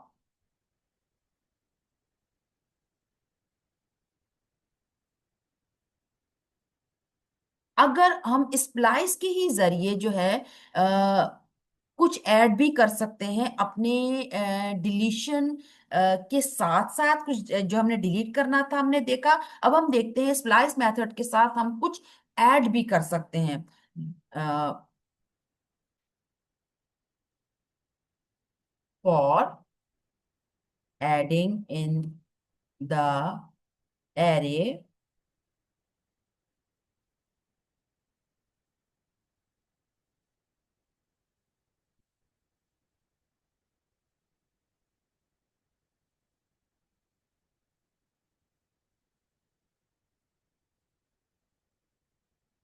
अगर हम स्प्लाइस के ही जरिए जो है कुछ ऐड भी कर सकते हैं अपने डिलीशन के साथ साथ, कुछ जो हमने डिलीट करना था हमने देखा। अब हम देखते हैं स्प्लाइस मेथड के साथ हम कुछ ऐड भी कर सकते हैं। For adding in the array,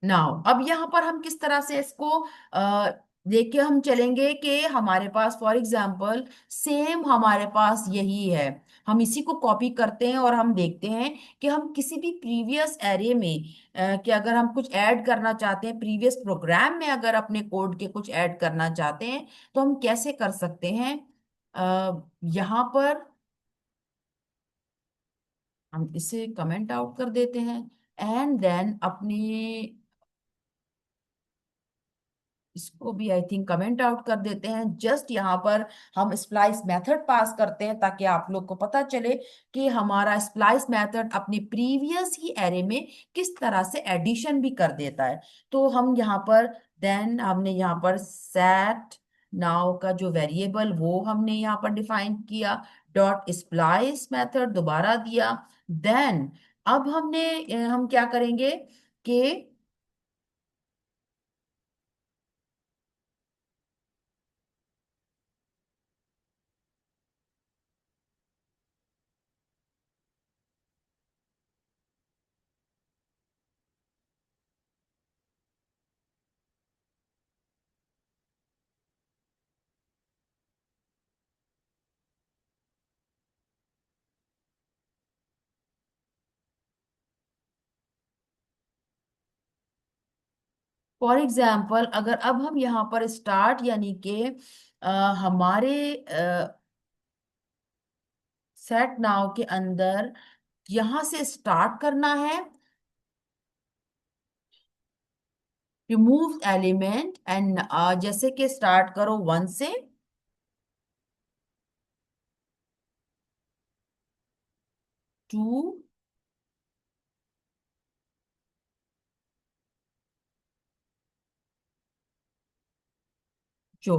now अब यहाँ पर हम किस तरह से इसको देख के हम चलेंगे कि हमारे पास फॉर एग्जांपल सेम हमारे पास यही है। हम इसी को कॉपी करते हैं और हम देखते हैं कि हम किसी भी प्रीवियस एरे में कि अगर हम कुछ ऐड करना चाहते हैं, प्रीवियस प्रोग्राम में अगर अपने कोड के कुछ ऐड करना चाहते हैं तो हम कैसे कर सकते हैं। यहाँ पर हम इसे कमेंट आउट कर देते हैं एंड देन अपने इसको भी आई थिंक कमेंट आउट कर देते हैं। जस्ट यहाँ पर हम स्प्लाइस मेथड पास करते हैं ताकि आप लोग को पता चले कि हमारा स्प्लाइस मेथड अपने प्रीवियस ही एरे में किस तरह से एडिशन भी कर देता है। तो हम यहाँ पर देन हमने यहाँ पर सेट नाउ का जो वेरिएबल वो हमने यहाँ पर डिफाइन किया, डॉट स्प्लाइस मेथड दोबारा दिया। देन अब हम क्या करेंगे कि फॉर एग्जाम्पल अगर अब हम यहाँ पर स्टार्ट यानी कि हमारे सेट नाउ के अंदर यहां से स्टार्ट करना है, रिमूव एलिमेंट एंड जैसे कि स्टार्ट करो 1 से, 2, जो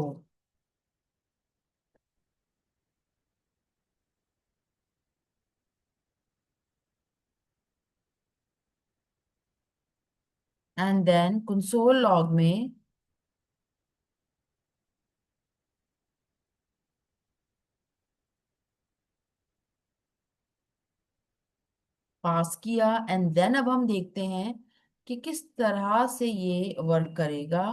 एंड देन कंसोल लॉग में पास किया। एंड देन अब हम देखते हैं कि किस तरह से ये वर्क करेगा।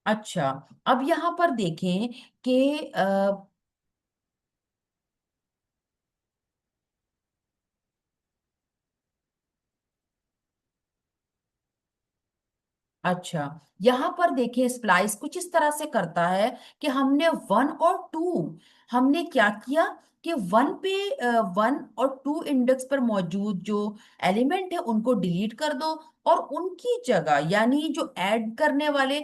अच्छा, अब यहाँ पर देखें कि अच्छा, यहां पर देखिए स्प्लाइस कुछ इस तरह से करता है कि हमने 1 और 2, हमने क्या किया कि 1 और 2 इंडेक्स पर मौजूद जो एलिमेंट है उनको डिलीट कर दो, और उनकी जगह यानी जो ऐड करने वाले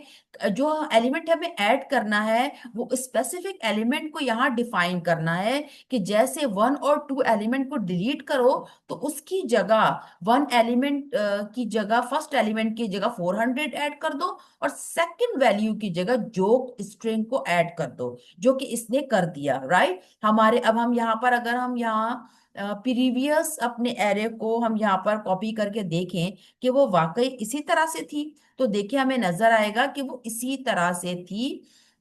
जो एलिमेंट हमें ऐड करना है वो स्पेसिफिक एलिमेंट को यहाँ डिफाइन करना है कि जैसे 1 और 2 एलिमेंट को डिलीट करो तो उसकी जगह 1 एलिमेंट की जगह, फर्स्ट एलिमेंट की जगह 400 ऐड कर दो, और सेकंड वैल्यू की जगह जोक स्ट्रिंग को ऐड कर दो, जो कि इसने कर दिया, राइट। हमारे अब हम यहाँ पर अगर हम यहाँ प्रीवियस अपने एरे को हम यहाँ पर कॉपी करके देखें कि वो वाकई इसी तरह से थी, तो देखिए हमें नजर आएगा कि वो इसी तरह से थी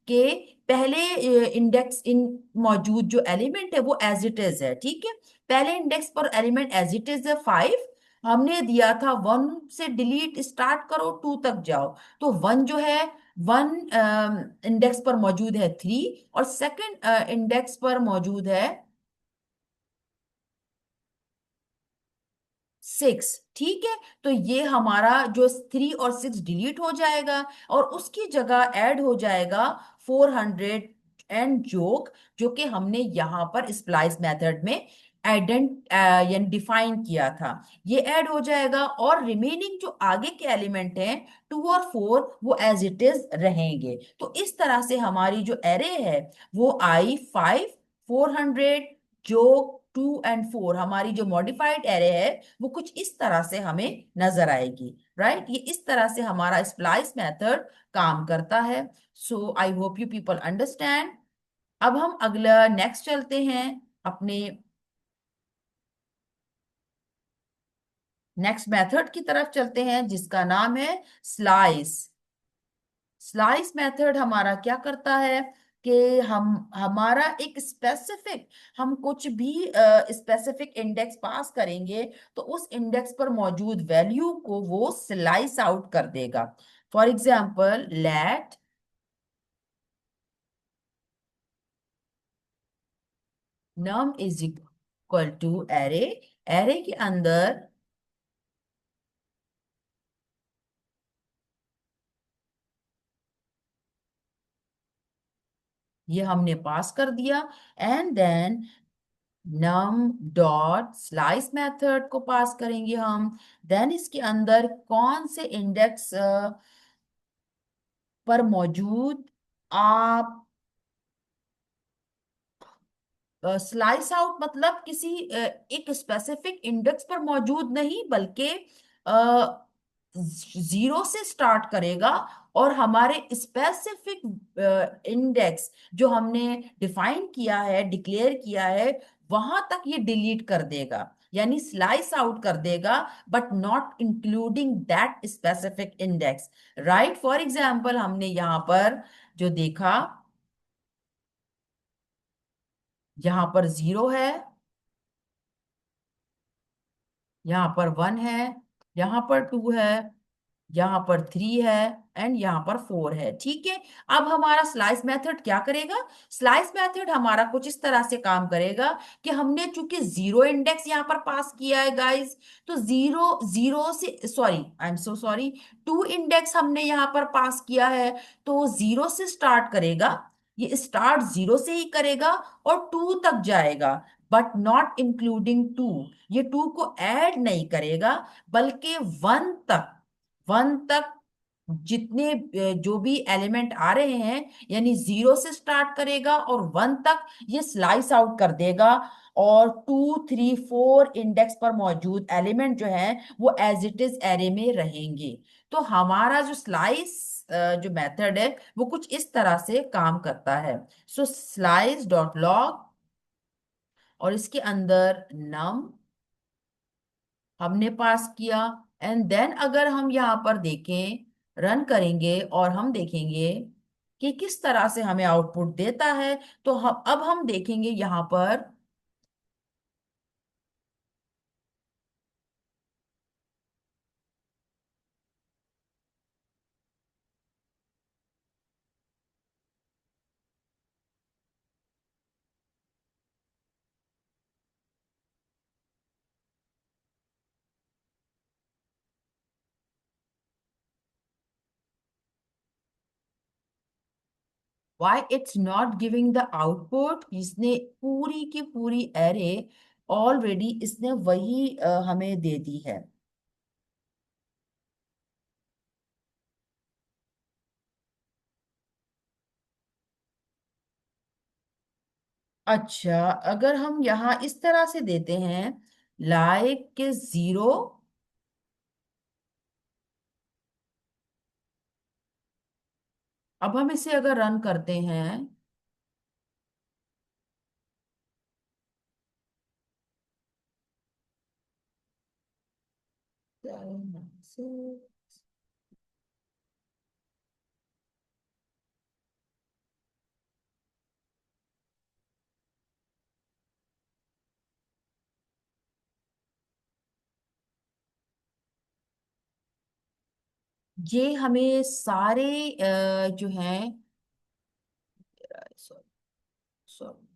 कि पहले इंडेक्स इन मौजूद जो एलिमेंट है वो एज इट इज है, ठीक है। पहले इंडेक्स पर एलिमेंट एज इट इज है 5, हमने दिया था 1 से डिलीट स्टार्ट करो 2 तक जाओ, तो 1 जो है 1 इंडेक्स पर मौजूद है 3, और सेकंड इंडेक्स पर मौजूद है 6, ठीक है। तो ये हमारा जो 3 और 6 डिलीट हो जाएगा, और उसकी जगह ऐड हो जाएगा 400 एंड जोक, जो कि हमने यहाँ पर स्प्लाइस मेथड में यानी डिफाइन किया था, ये ऐड हो जाएगा, और रिमेनिंग जो आगे के एलिमेंट हैं 2 और 4 वो एज इट इज रहेंगे। तो इस तरह से हमारी जो एरे है वो आई 5, 400, जो 2 एंड 4, हमारी जो मॉडिफाइड एरे है वो कुछ इस तरह से हमें नजर आएगी, राइट। ये इस तरह से हमारा स्प्लाइस मेथड काम करता है। So I hope you people understand. अब हम अगला नेक्स्ट चलते हैं, अपने नेक्स्ट मेथड की तरफ चलते हैं जिसका नाम है स्लाइस। स्लाइस मेथड हमारा क्या करता है कि हम हमारा एक स्पेसिफिक, हम कुछ भी स्पेसिफिक इंडेक्स पास करेंगे तो उस इंडेक्स पर मौजूद वैल्यू को वो स्लाइस आउट कर देगा। For example let num is equal to array, array के अंदर ये हमने पास कर दिया, and then num dot slice method को पास करेंगे हम। देन इसके अंदर कौन से इंडेक्स पर मौजूद आप स्लाइस आउट मतलब किसी एक स्पेसिफिक इंडेक्स पर मौजूद नहीं, बल्कि जीरो से स्टार्ट करेगा और हमारे स्पेसिफिक इंडेक्स जो हमने डिफाइन किया है, डिक्लेयर किया है, वहां तक ये डिलीट कर देगा, यानी स्लाइस आउट कर देगा, but not including that specific index. Right, for example हमने यहाँ पर जो देखा, यहाँ पर जीरो है, यहाँ पर वन है, यहाँ पर टू है, यहाँ पर थ्री है, एंड यहाँ पर फोर है। ठीक है। अब हमारा स्लाइस मेथड क्या करेगा? स्लाइस मेथड हमारा कुछ इस तरह से काम करेगा कि हमने चूंकि जीरो इंडेक्स यहाँ पर पास किया है गाइस, तो जीरो जीरो से, sorry I am so sorry, two index हमने यहाँ पर पास किया है, तो जीरो से स्टार्ट करेगा, ये स्टार्ट जीरो से ही करेगा और टू तक जाएगा, बट नॉट इंक्लूडिंग टू, ये टू को ऐड नहीं करेगा, बल्कि वन तक, वन तक जितने जो भी एलिमेंट आ रहे हैं, यानी जीरो से स्टार्ट करेगा और वन तक ये स्लाइस आउट कर देगा, और टू थ्री फोर इंडेक्स पर मौजूद एलिमेंट जो है वो एज इट इज एरे में रहेंगे। तो हमारा जो स्लाइस जो मेथड है वो कुछ इस तरह से काम करता है। सो स्लाइस डॉट लॉग, और इसके अंदर नम हमने पास किया, एंड देन अगर हम यहाँ पर देखें, रन करेंगे और हम देखेंगे कि किस तरह से हमें आउटपुट देता है, तो हम अब हम देखेंगे यहाँ पर, why it's not giving the output, इसने पूरी की पूरी एरे ऑलरेडी इसने वही हमें दे दी है। अच्छा, अगर हम यहाँ इस तरह से देते हैं, लाइक के जीरो, अब हम इसे अगर रन करते हैं, ये हमें सारे जो हैं, सॉरी सॉरी,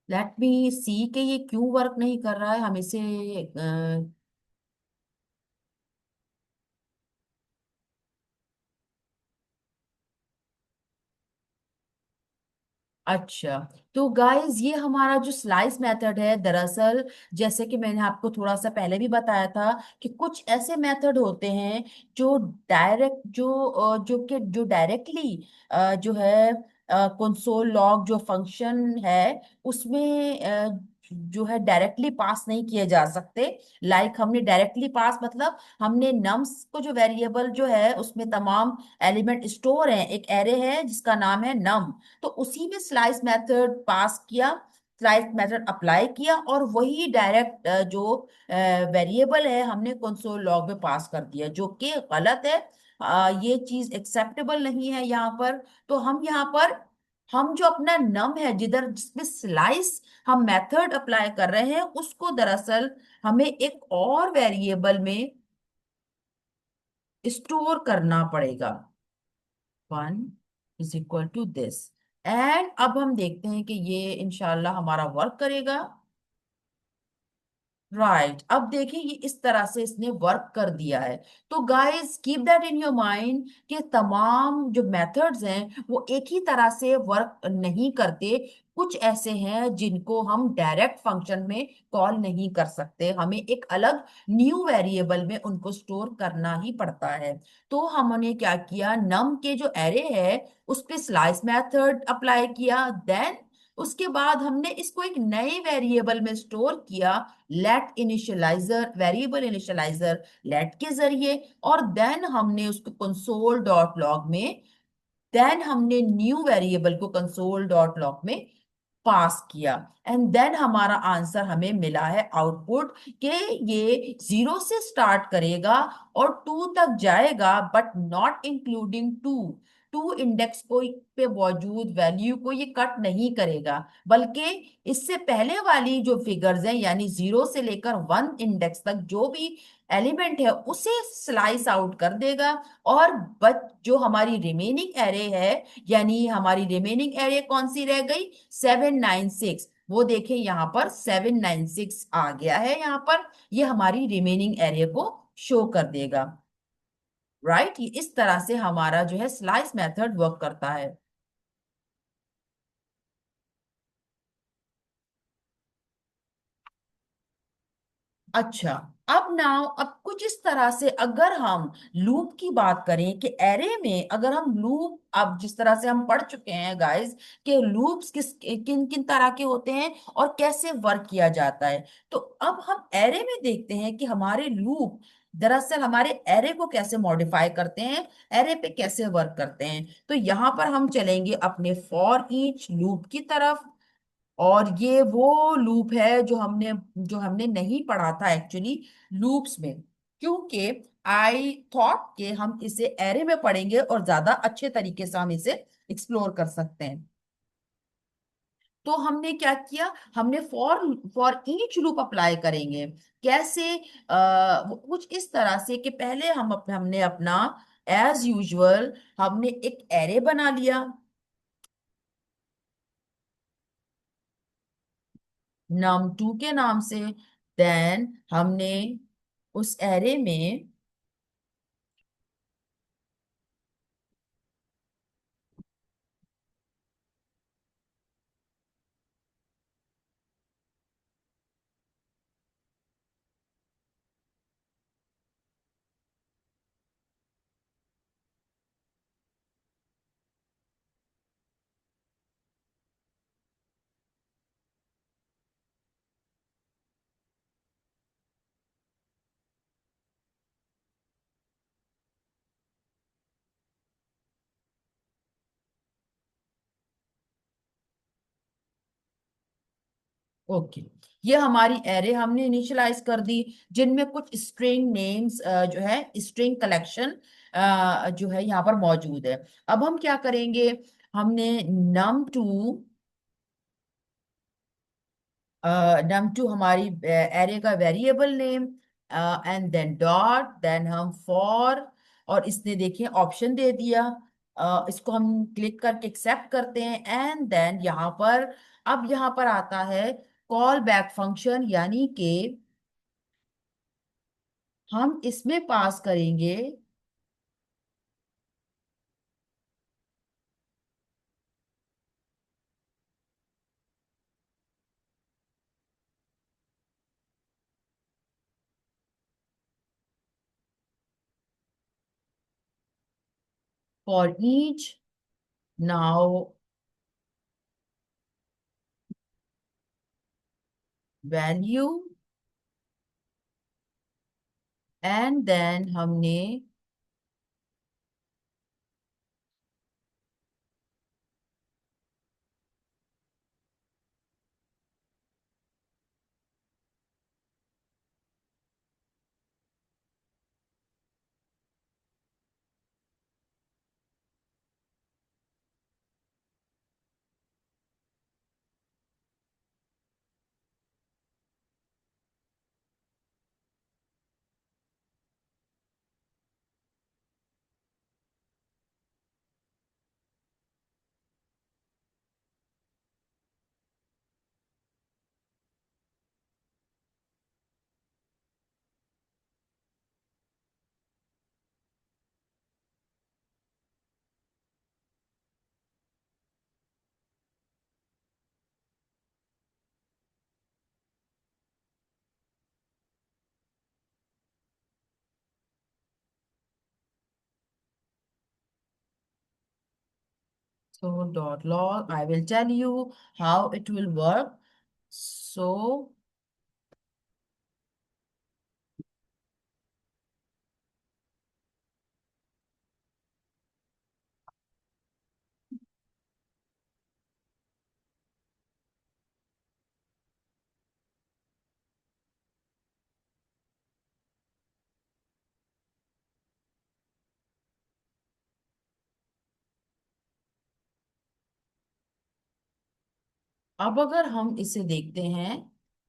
लेट मी सी के ये क्यों वर्क नहीं कर रहा है, हम इसे अच्छा, तो गाइस ये हमारा जो स्लाइस मेथड है, दरअसल जैसे कि मैंने आपको थोड़ा सा पहले भी बताया था कि कुछ ऐसे मेथड होते हैं जो डायरेक्ट, जो डायरेक्टली जो है कंसोल लॉग जो फंक्शन है उसमें जो है डायरेक्टली पास नहीं किए जा सकते। लाइक हमने डायरेक्टली पास मतलब हमने नम्स को, जो वेरिएबल जो है उसमें तमाम एलिमेंट स्टोर हैं, एक एरे है जिसका नाम है नम, तो उसी में स्लाइस मेथड पास किया, स्लाइस मेथड अप्लाई किया और वही डायरेक्ट जो वेरिएबल है हमने कंसोल लॉग में पास कर दिया, जो कि गलत है। ये चीज एक्सेप्टेबल नहीं है यहाँ पर। तो हम यहाँ पर हम जो अपना नम है जिधर जिसमें स्लाइस हम मेथड अप्लाई कर रहे हैं उसको दरअसल हमें एक और वेरिएबल में स्टोर करना पड़ेगा। 1 = दिस। एंड अब हम देखते हैं कि ये इंशाल्लाह हमारा वर्क करेगा। राइट, अब देखिए ये इस तरह से इसने वर्क कर दिया है। तो guys keep that in your mind कि तमाम जो मेथड्स हैं वो एक ही तरह से वर्क नहीं करते। कुछ ऐसे हैं जिनको हम डायरेक्ट फंक्शन में कॉल नहीं कर सकते, हमें एक अलग न्यू वेरिएबल में उनको स्टोर करना ही पड़ता है। तो हमने क्या किया, नम के जो एरे है उस पे स्लाइस मेथड अप्लाई किया, देन उसके बाद हमने इसको एक नए वेरिएबल में स्टोर किया, let initialiser, variable initialiser let के जरिए। और देन हमने उसको कंसोल डॉट लॉग में, देन हमने न्यू वेरिएबल को कंसोल डॉट लॉग में पास किया। एंड देन हमारा आंसर हमें मिला है आउटपुट कि ये 0 से स्टार्ट करेगा और 2 तक जाएगा, बट नॉट इंक्लूडिंग 2। 2 इंडेक्स को पे मौजूद वैल्यू को ये कट नहीं करेगा, बल्कि इससे पहले वाली जो फिगर्स हैं यानी 0 से लेकर 1 इंडेक्स तक जो भी एलिमेंट है उसे स्लाइस आउट कर देगा। और बच जो हमारी रिमेनिंग एरे है, यानी हमारी रिमेनिंग एरे कौन सी रह गई, 796। वो देखें यहाँ पर 796 आ गया है, यहाँ पर ये हमारी रिमेनिंग एरे को शो कर देगा। राइट, ये इस तरह से हमारा जो है स्लाइस मेथड वर्क करता है। अच्छा, अब नाउ अब कुछ इस तरह से अगर हम लूप की बात करें कि एरे में अगर हम लूप, अब जिस तरह से हम पढ़ चुके हैं गाइस कि लूप्स किन किन तरह के होते हैं और कैसे वर्क किया जाता है, तो अब हम एरे में देखते हैं कि हमारे लूप दरअसल हमारे एरे को कैसे मॉडिफाई करते हैं, एरे पे कैसे वर्क करते हैं। तो यहाँ पर हम चलेंगे अपने फॉर ईच लूप की तरफ। और ये वो लूप है जो हमने नहीं पढ़ा था एक्चुअली लूप्स में, क्योंकि आई थॉट कि हम इसे एरे में पढ़ेंगे और ज्यादा अच्छे तरीके से हम इसे एक्सप्लोर कर सकते हैं। तो हमने क्या किया, हमने for for each loop apply करेंगे। कैसे, कुछ इस तरह से कि पहले हमने अपना एज यूजुअल हमने एक एरे बना लिया num2 के नाम से। देन हमने उस एरे में ओके, ये हमारी एरे हमने इनिशियलाइज कर दी जिनमें कुछ स्ट्रिंग नेम्स जो है स्ट्रिंग कलेक्शन जो है यहाँ पर मौजूद है। अब हम क्या करेंगे, हमने num2 num2 हमारी एरे का variable name, and then dot, then हम फॉर, और इसने देखिए ऑप्शन दे दिया। इसको हम क्लिक करके एक्सेप्ट करते हैं एंड देन यहाँ पर, अब यहाँ पर आता है कॉल बैक फंक्शन, यानी कि हम इसमें पास करेंगे for each now value, and then हमने So dot log, I will tell you how it will work. So अब अगर हम इसे देखते हैं,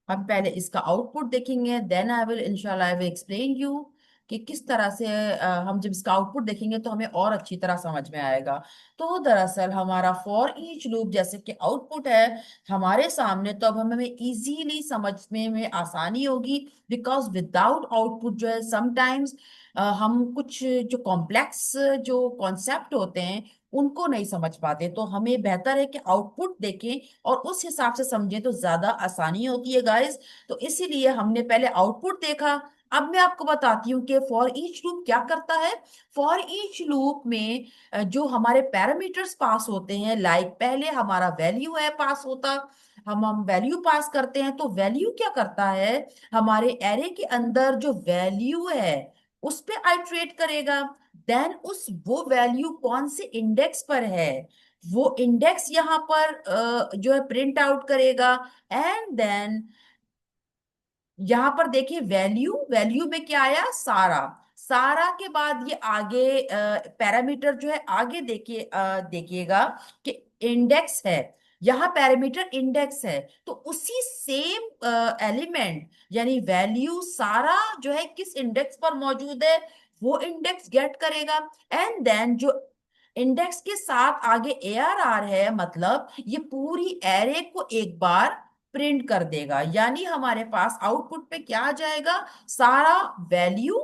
हम पहले इसका आउटपुट देखेंगे, देन आई विल इंशाल्लाह आई विल एक्सप्लेन यू कि किस तरह से हम जब इसका आउटपुट देखेंगे तो हमें और अच्छी तरह समझ में आएगा। तो दरअसल हमारा फॉर ईच लूप जैसे कि आउटपुट है हमारे सामने, तो अब हमें इजीली समझने में आसानी होगी, बिकॉज विदाउट आउटपुट जो है समटाइम्स हम कुछ जो कॉम्प्लेक्स जो कॉन्सेप्ट होते हैं उनको नहीं समझ पाते। तो हमें बेहतर है कि आउटपुट देखें और उस हिसाब से समझें तो ज्यादा आसानी होती है गाइस। तो इसीलिए हमने पहले आउटपुट देखा। अब मैं आपको बताती हूँ कि फॉर ईच लूप क्या करता है। फॉर ईच लूप में जो हमारे पैरामीटर्स पास होते हैं, लाइक पहले हमारा वैल्यू है पास होता, हम वैल्यू पास करते हैं, तो वैल्यू क्या करता है, हमारे एरे के अंदर जो वैल्यू है उस पे आइट्रेट करेगा। देन उस वो वैल्यू कौन से इंडेक्स पर है, वो इंडेक्स यहाँ पर जो है प्रिंट आउट करेगा। एंड देन यहाँ पर देखिए वैल्यू, वैल्यू में क्या आया, सारा। सारा के बाद ये आगे पैरामीटर जो है आगे देखिए, देखिएगा कि इंडेक्स है, यहाँ पैरामीटर इंडेक्स है। तो उसी सेम एलिमेंट यानी वैल्यू सारा जो है किस इंडेक्स पर मौजूद है वो इंडेक्स गेट करेगा। एंड देन जो इंडेक्स के साथ आगे ARR है, मतलब ये पूरी एरे को एक बार प्रिंट कर देगा। यानी हमारे पास आउटपुट पे क्या आ जाएगा, सारा वैल्यू,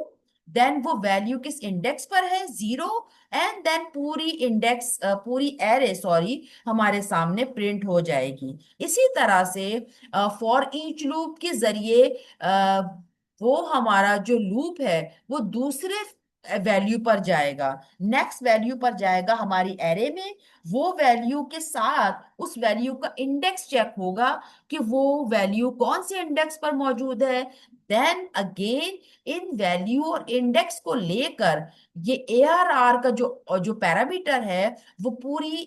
देन वो वैल्यू किस इंडेक्स पर है, 0। एंड देन पूरी इंडेक्स पूरी एरे सॉरी हमारे सामने प्रिंट हो जाएगी। इसी तरह से फॉर ईच लूप के जरिए वो हमारा जो लूप है वो दूसरे वैल्यू पर जाएगा, नेक्स्ट वैल्यू पर जाएगा हमारी एरे में। वो वैल्यू के साथ उस वैल्यू का इंडेक्स चेक होगा कि वो वैल्यू कौन से इंडेक्स पर मौजूद है। देन अगेन इन वैल्यू और इंडेक्स को लेकर ये ARR का जो जो पैरामीटर है वो पूरी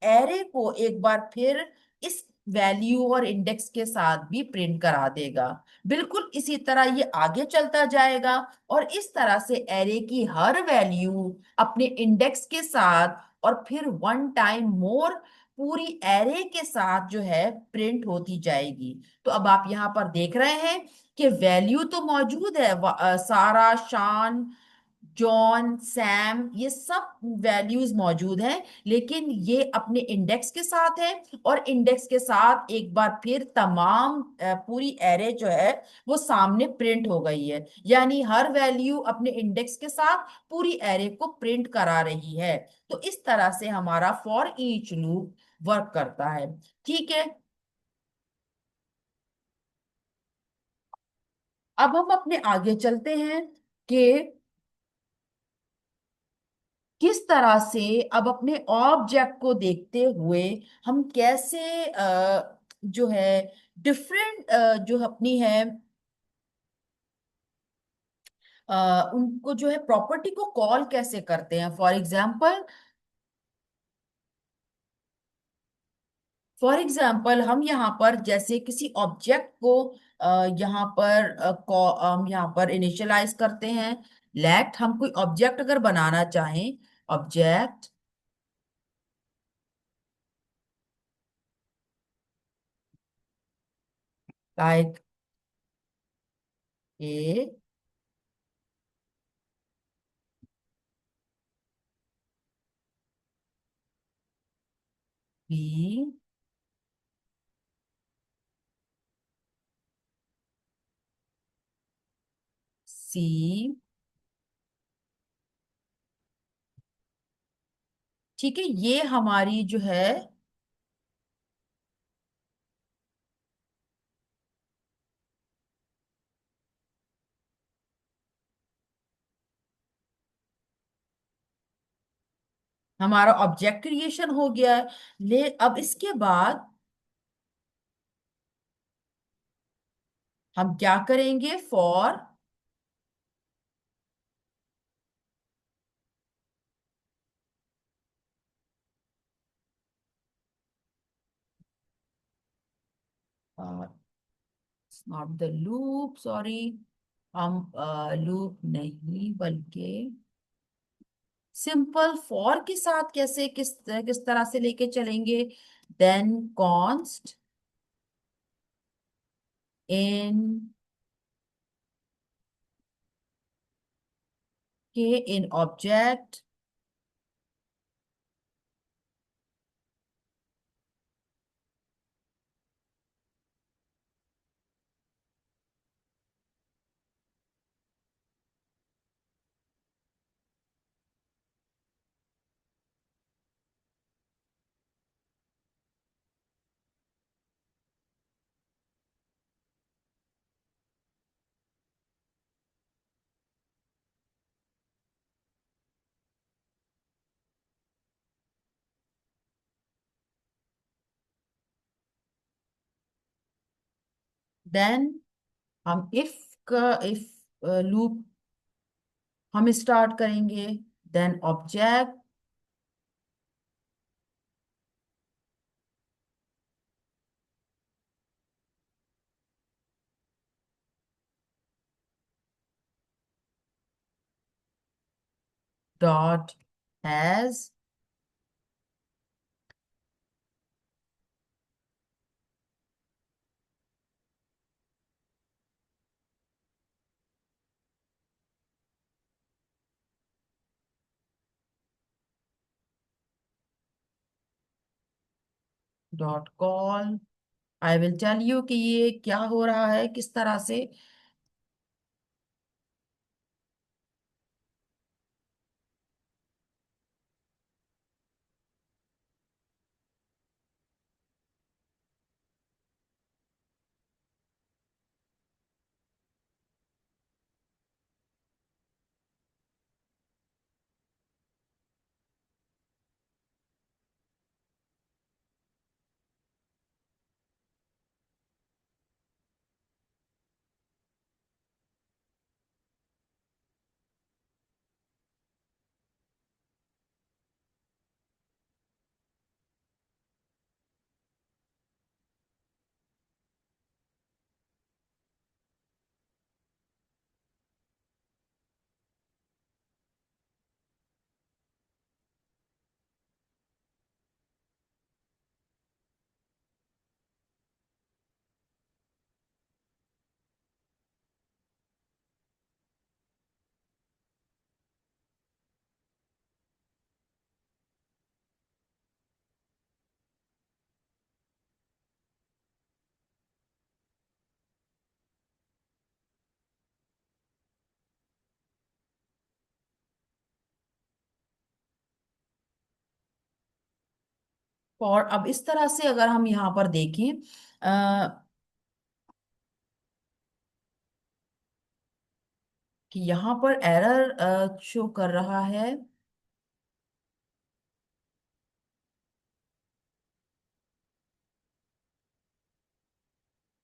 एरे को एक बार फिर इस वैल्यू और इंडेक्स के साथ भी प्रिंट करा देगा। बिल्कुल इसी तरह ये आगे चलता जाएगा और इस तरह से एरे की हर वैल्यू अपने इंडेक्स के साथ और फिर वन टाइम मोर पूरी एरे के साथ जो है प्रिंट होती जाएगी। तो अब आप यहाँ पर देख रहे हैं कि वैल्यू तो मौजूद है, सारा, शान, जॉन, सैम, ये सब वैल्यूज मौजूद हैं, लेकिन ये अपने इंडेक्स के साथ है। और इंडेक्स के साथ एक बार फिर तमाम पूरी एरे जो है वो सामने प्रिंट हो गई है। यानी हर वैल्यू अपने इंडेक्स के साथ पूरी एरे को प्रिंट करा रही है। तो इस तरह से हमारा फॉर ईच लूप वर्क करता है। ठीक है, अब हम अपने आगे चलते हैं कि किस तरह से अब अपने ऑब्जेक्ट को देखते हुए हम कैसे जो है डिफरेंट जो अपनी है उनको जो है प्रॉपर्टी को कॉल कैसे करते हैं। फॉर एग्जाम्पल हम यहाँ पर जैसे किसी ऑब्जेक्ट को यहाँ पर हम यहाँ पर इनिशियलाइज करते हैं। लेट हम कोई ऑब्जेक्ट अगर बनाना चाहें, ऑब्जेक्ट लाइक ए, बी, सी। ठीक है, ये हमारी जो है हमारा ऑब्जेक्ट क्रिएशन हो गया है। ले अब इसके बाद हम क्या करेंगे? For not the loop, sorry, हम लूप नहीं बल्कि सिंपल फॉर के साथ कैसे किस किस तरह से लेके चलेंगे? देन कॉन्स्ट इन के इन ऑब्जेक्ट देन हम इफ लूप हम स्टार्ट करेंगे। Then object dot has dot call. I will tell you कि ये क्या हो रहा है किस तरह से। और अब इस तरह से अगर हम यहाँ पर देखें कि यहाँ पर एरर शो कर रहा है।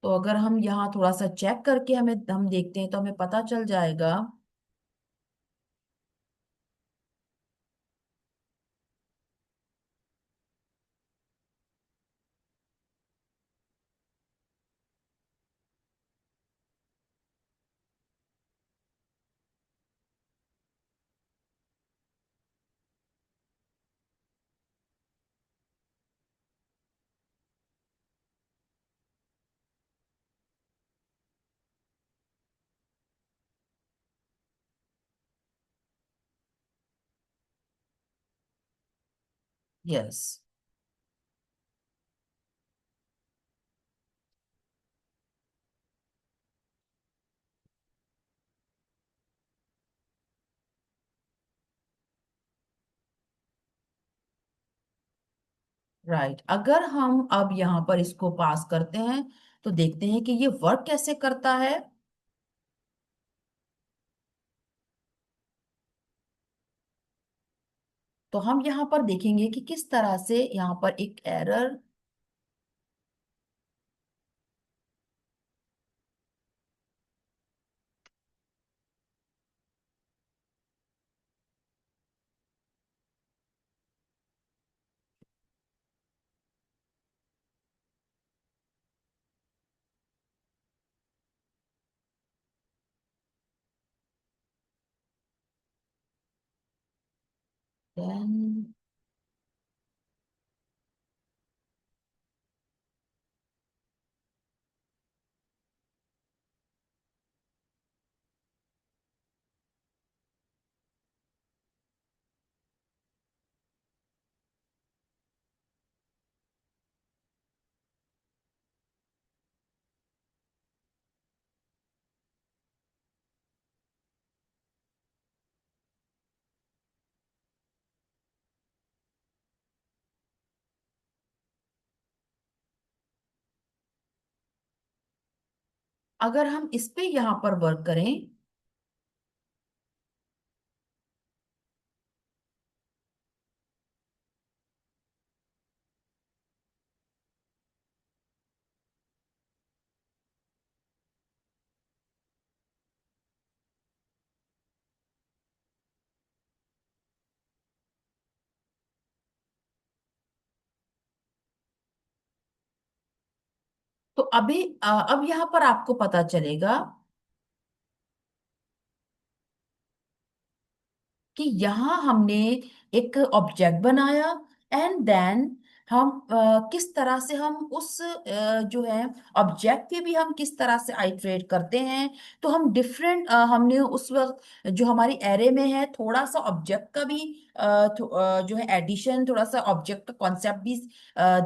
तो अगर हम यहाँ थोड़ा सा चेक करके हम देखते हैं तो हमें पता चल जाएगा। Yes, right. अगर हम अब यहाँ पर इसको पास करते हैं तो देखते हैं कि ये वर्क कैसे करता है। तो हम यहाँ पर देखेंगे कि किस तरह से यहाँ पर एक एरर। देन अगर हम इस पे यहाँ पर वर्क करें, तो अभी अब यहाँ पर आपको पता चलेगा कि यहाँ हमने एक ऑब्जेक्ट बनाया, एंड देन हम किस तरह से हम उस जो है ऑब्जेक्ट पे भी हम किस तरह से आइटरेट करते हैं। तो हम डिफरेंट हमने उस वक्त जो हमारी एरे में है थोड़ा सा ऑब्जेक्ट का भी जो है एडिशन, थोड़ा सा ऑब्जेक्ट का कॉन्सेप्ट भी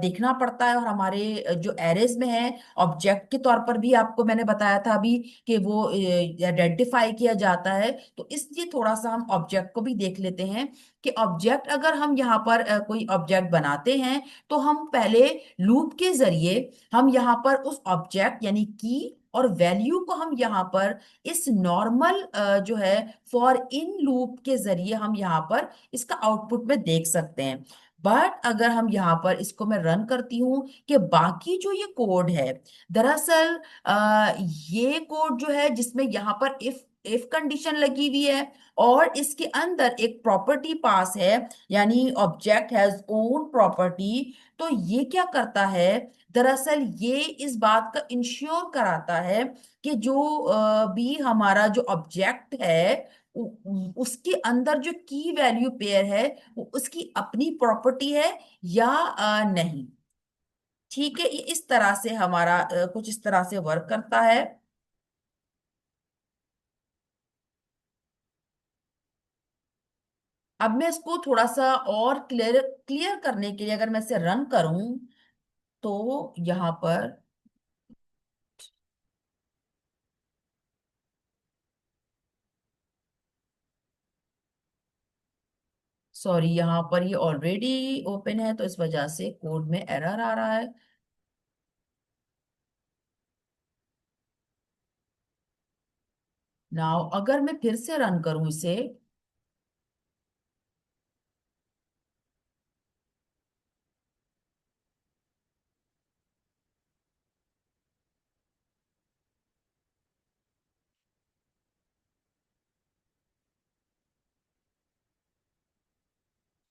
देखना पड़ता है। और हमारे जो एरेज में है ऑब्जेक्ट के तौर पर भी आपको मैंने बताया था अभी कि वो आइडेंटिफाई किया जाता है। तो इसलिए थोड़ा सा हम ऑब्जेक्ट को भी देख लेते हैं कि ऑब्जेक्ट अगर हम यहाँ पर कोई ऑब्जेक्ट बनाते हैं तो हम पहले लूप के जरिए हम यहाँ पर उस ऑब्जेक्ट यानी की और वैल्यू को हम यहाँ पर इस नॉर्मल जो है फॉर इन लूप के जरिए हम यहाँ पर इसका आउटपुट में देख सकते हैं। बट अगर हम यहाँ पर इसको मैं रन करती हूँ कि बाकी जो ये कोड है, दरअसल ये कोड जो है जिसमें यहाँ पर इफ कंडीशन लगी हुई है और इसके अंदर एक प्रॉपर्टी पास है, यानी ऑब्जेक्ट हैज ओन प्रॉपर्टी। तो ये क्या करता है, दरअसल ये इस बात का इंश्योर कराता है कि जो भी हमारा जो ऑब्जेक्ट है उसके अंदर जो की वैल्यू पेयर है वो उसकी अपनी प्रॉपर्टी है या नहीं। ठीक है, ये इस तरह से हमारा कुछ इस तरह से वर्क करता है। अब मैं इसको थोड़ा सा और क्लियर क्लियर करने के लिए अगर मैं इसे रन करूं तो यहाँ पर, सॉरी, यहाँ पर ये ऑलरेडी ओपन है तो इस वजह से कोड में एरर आ रहा है। नाउ अगर मैं फिर से रन करूं इसे,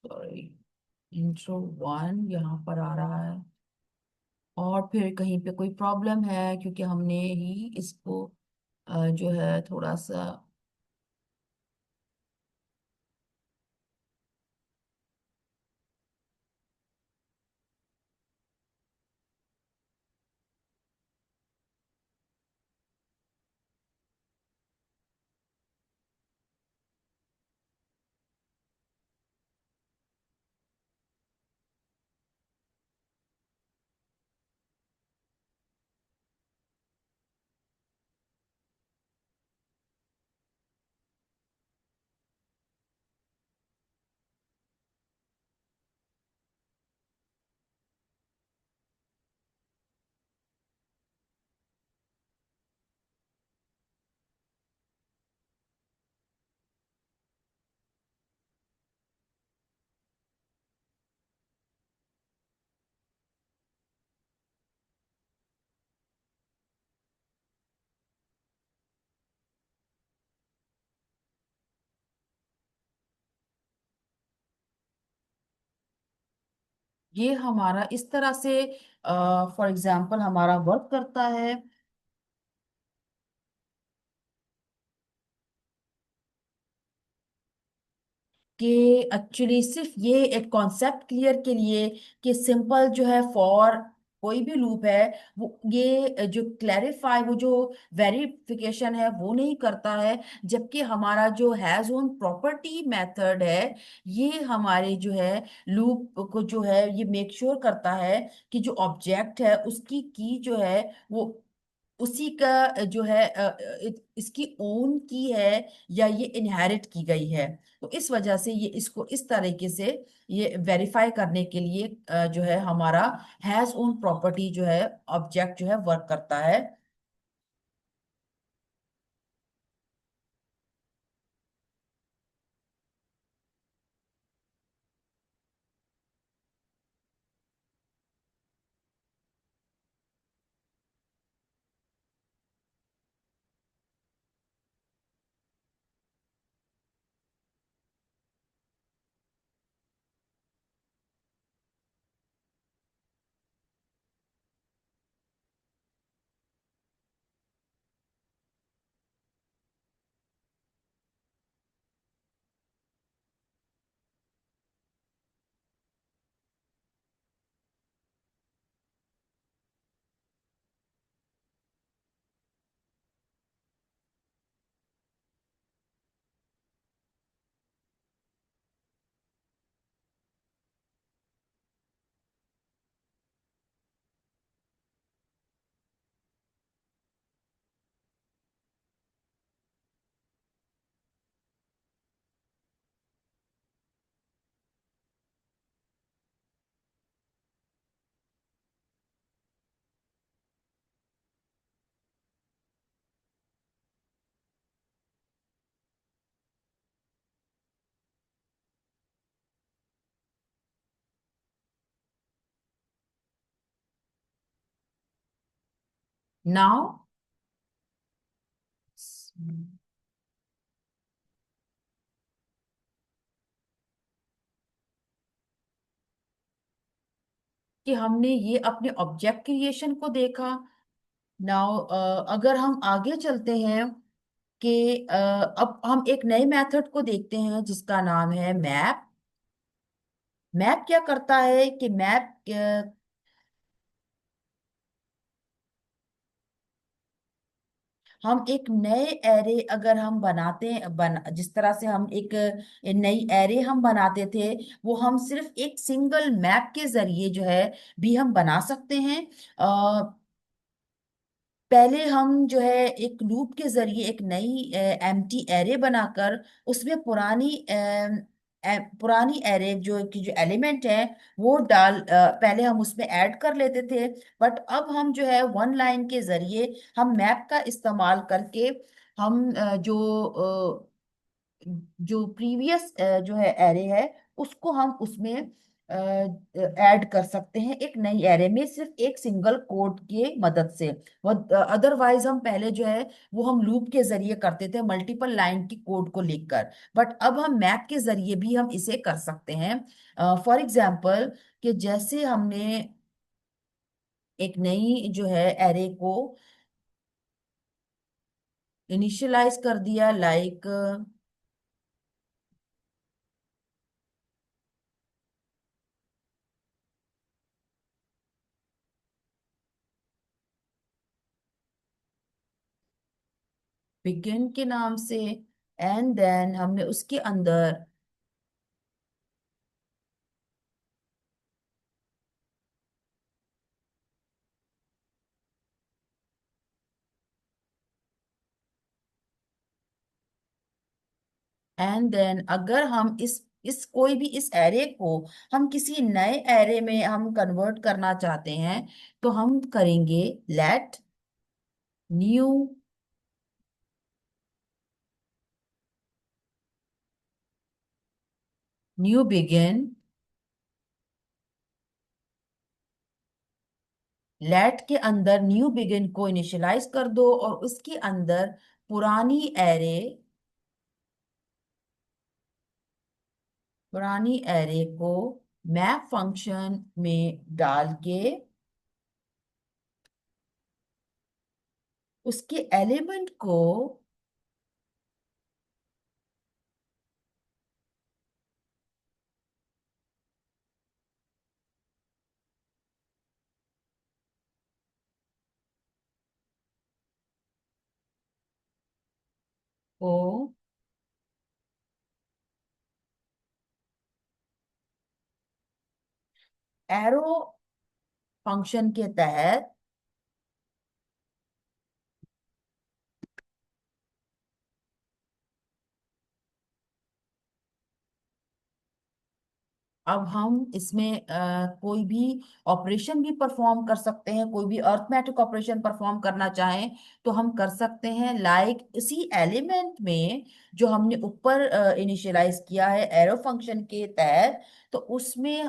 सॉरी, इंट्रो वन यहाँ पर आ रहा है और फिर कहीं पे कोई प्रॉब्लम है क्योंकि हमने ही इसको जो है थोड़ा सा, ये हमारा इस तरह से फॉर एग्जाम्पल हमारा वर्क करता है कि एक्चुअली सिर्फ ये एक कॉन्सेप्ट क्लियर के लिए कि सिंपल जो है फॉर कोई भी लूप है, वो ये जो क्लैरिफाई, वो जो वेरिफिकेशन है वो नहीं करता है। जबकि हमारा जो हैज ओन प्रॉपर्टी मेथड है, ये हमारे जो है लूप को जो है ये मेक श्योर करता है कि जो ऑब्जेक्ट है उसकी की जो है वो उसी का जो है इसकी ओन की है या ये इनहेरिट की गई है। तो इस वजह से ये इसको इस तरीके से ये वेरीफाई करने के लिए जो है हमारा हैज ओन प्रॉपर्टी जो है ऑब्जेक्ट जो है वर्क करता है। नाउ कि हमने ये अपने ऑब्जेक्ट क्रिएशन को देखा। नाउ अगर हम आगे चलते हैं कि अब हम एक नए मेथड को देखते हैं जिसका नाम है मैप। मैप क्या करता है कि मैप हम एक नए एरे अगर हम बनाते हैं जिस तरह से हम एक नई एरे हम बनाते थे, वो हम सिर्फ एक सिंगल मैप के जरिए जो है भी हम बना सकते हैं। पहले हम जो है एक लूप के जरिए एक नई एम्प्टी एरे बनाकर उसमें पुरानी एरे जो की जो एलिमेंट है वो पहले हम उसमें ऐड कर लेते थे। बट अब हम जो है वन लाइन के जरिए हम मैप का इस्तेमाल करके हम जो प्रीवियस जो है एरे है उसको हम उसमें ऐड कर सकते हैं एक नई एरे में, सिर्फ एक सिंगल कोड के मदद से। वो अदरवाइज हम पहले जो है वो हम लूप के जरिए करते थे मल्टीपल लाइन की कोड को लिखकर। बट अब हम मैप के जरिए भी हम इसे कर सकते हैं। फॉर एग्जाम्पल कि जैसे हमने एक नई जो है एरे को इनिशियलाइज कर दिया, लाइक बिगिन के नाम से, एंड देन हमने उसके अंदर एंड देन अगर हम इस कोई भी इस एरे को हम किसी नए एरे में हम कन्वर्ट करना चाहते हैं, तो हम करेंगे let new new begin. Let के अंदर न्यू बिगिन को इनिशियलाइज कर दो और उसके अंदर पुरानी एरे पुरानी एरे को मैप फंक्शन में डाल के उसके एलिमेंट को को एरो फंक्शन के तहत अब हम इसमें कोई भी ऑपरेशन भी परफॉर्म कर सकते हैं, कोई भी अर्थमेटिक ऑपरेशन परफॉर्म करना चाहें तो हम कर सकते हैं। लाइक इसी एलिमेंट में जो हमने ऊपर इनिशियलाइज किया है एरो फंक्शन के तहत, तो उसमें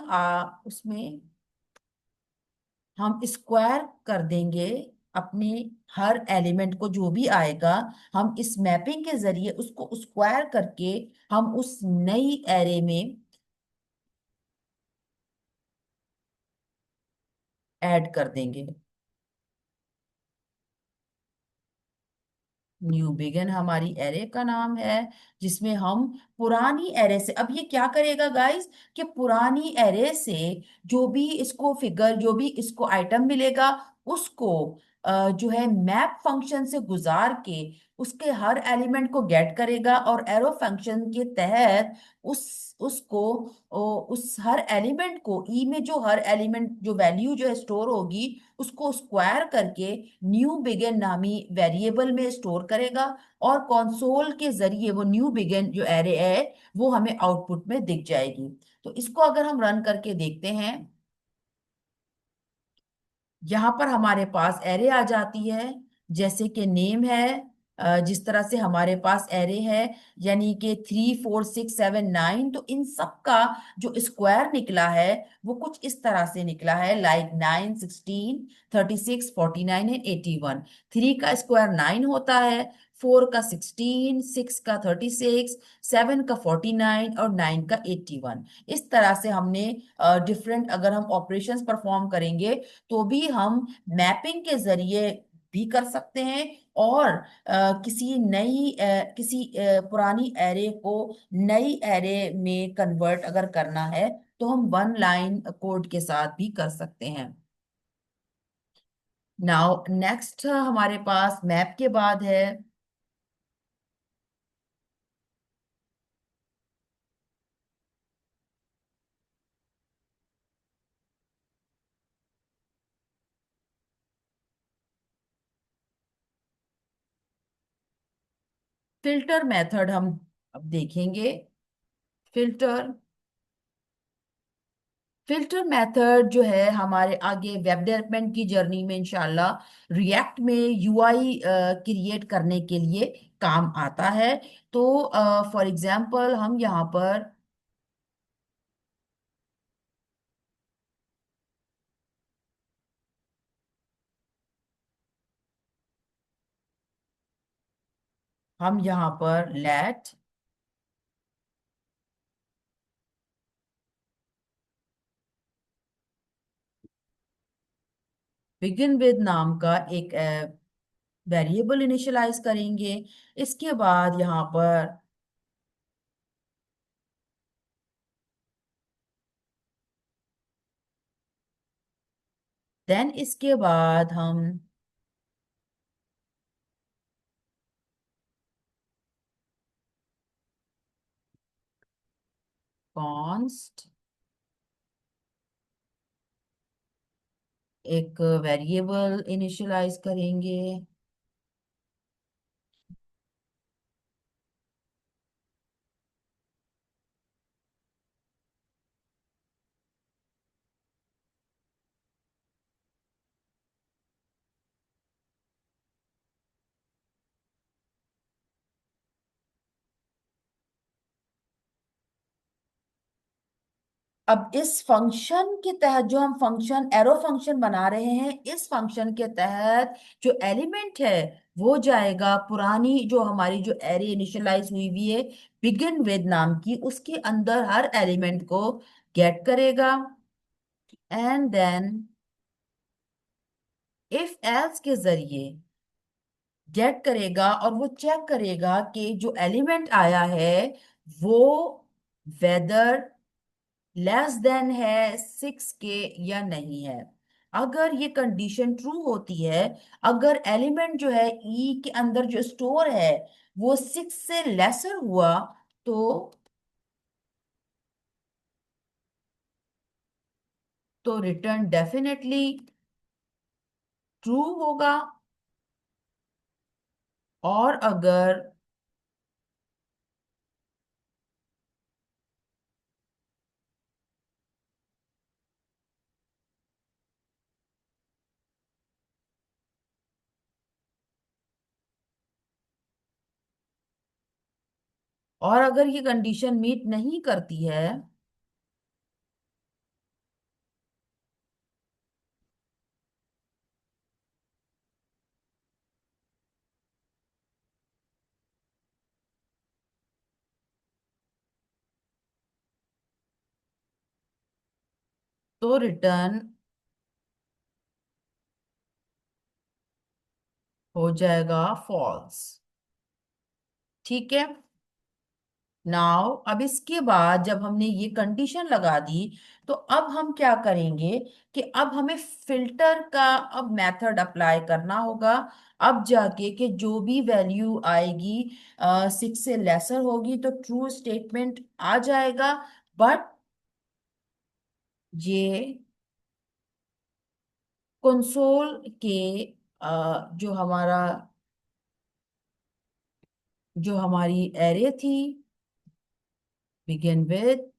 हम स्क्वायर कर देंगे अपने हर एलिमेंट को, जो भी आएगा हम इस मैपिंग के जरिए उसको स्क्वायर करके हम उस नई एरे में ऐड कर देंगे। न्यू बिगिन हमारी एरे का नाम है, जिसमें हम पुरानी एरे से, अब ये क्या करेगा गाइस, कि पुरानी एरे से जो भी इसको फिगर, जो भी इसको आइटम मिलेगा उसको जो है मैप फंक्शन से गुजार के उसके हर एलिमेंट को गेट करेगा, और एरो फंक्शन के तहत उसको उस हर एलिमेंट को ई में जो हर एलिमेंट जो वैल्यू जो है स्टोर होगी उसको स्क्वायर करके न्यू बिगिन नामी वेरिएबल में स्टोर करेगा, और कंसोल के जरिए वो न्यू बिगिन जो एरे है वो हमें आउटपुट में दिख जाएगी। तो इसको अगर हम रन करके देखते हैं, यहाँ पर हमारे पास एरे आ जाती है, जैसे कि नेम है, जिस तरह से हमारे पास एरे है, यानी कि 3 4 6 7 9, तो इन सब का जो स्क्वायर निकला है वो कुछ इस तरह से निकला है, लाइक 9 16 36 49 एंड 81। 3 का स्क्वायर 9 होता है, 4 का 16, 6 का 36, 7 का 49 और 9 का 81। इस तरह से हमने डिफरेंट, अगर हम ऑपरेशंस परफॉर्म करेंगे तो भी हम मैपिंग के जरिए भी कर सकते हैं, और किसी पुरानी एरे को नई एरे में कन्वर्ट अगर करना है तो हम वन लाइन कोड के साथ भी कर सकते हैं। नाउ नेक्स्ट हमारे पास मैप के बाद है फिल्टर मेथड। हम अब देखेंगे फिल्टर फिल्टर मेथड जो है हमारे आगे वेब डेवलपमेंट की जर्नी में इंशाल्लाह रिएक्ट में यूआई क्रिएट करने के लिए काम आता है। तो फॉर एग्जांपल हम यहाँ पर लेट बिगिन विद नाम का एक वेरिएबल इनिशियलाइज करेंगे। इसके बाद यहाँ पर देन इसके बाद हम कॉन्स्ट एक वेरिएबल इनिशियलाइज करेंगे। अब इस फंक्शन के तहत जो हम फंक्शन एरो फंक्शन बना रहे हैं, इस फंक्शन के तहत जो एलिमेंट है वो जाएगा पुरानी जो हमारी जो एरे इनिशियलाइज हुई हुई है बिगिन विद नाम की, उसके अंदर हर एलिमेंट को गेट करेगा, एंड देन इफ एल्स के जरिए गेट करेगा और वो चेक करेगा कि जो एलिमेंट आया है वो वेदर लेस देन है 6 के या नहीं है। अगर ये कंडीशन ट्रू होती है, अगर एलिमेंट जो है ई के अंदर जो स्टोर है वो 6 से लेसर हुआ, तो रिटर्न डेफिनेटली ट्रू होगा। और अगर ये कंडीशन मीट नहीं करती है, तो रिटर्न हो जाएगा फॉल्स। ठीक है। नाउ अब इसके बाद जब हमने ये कंडीशन लगा दी, तो अब हम क्या करेंगे कि अब हमें फिल्टर का अब मेथड अप्लाई करना होगा। अब जाके कि जो भी वैल्यू आएगी 6 से लेसर होगी तो ट्रू स्टेटमेंट आ जाएगा। बट ये कंसोल के जो हमारी एरे थी बिगिन विद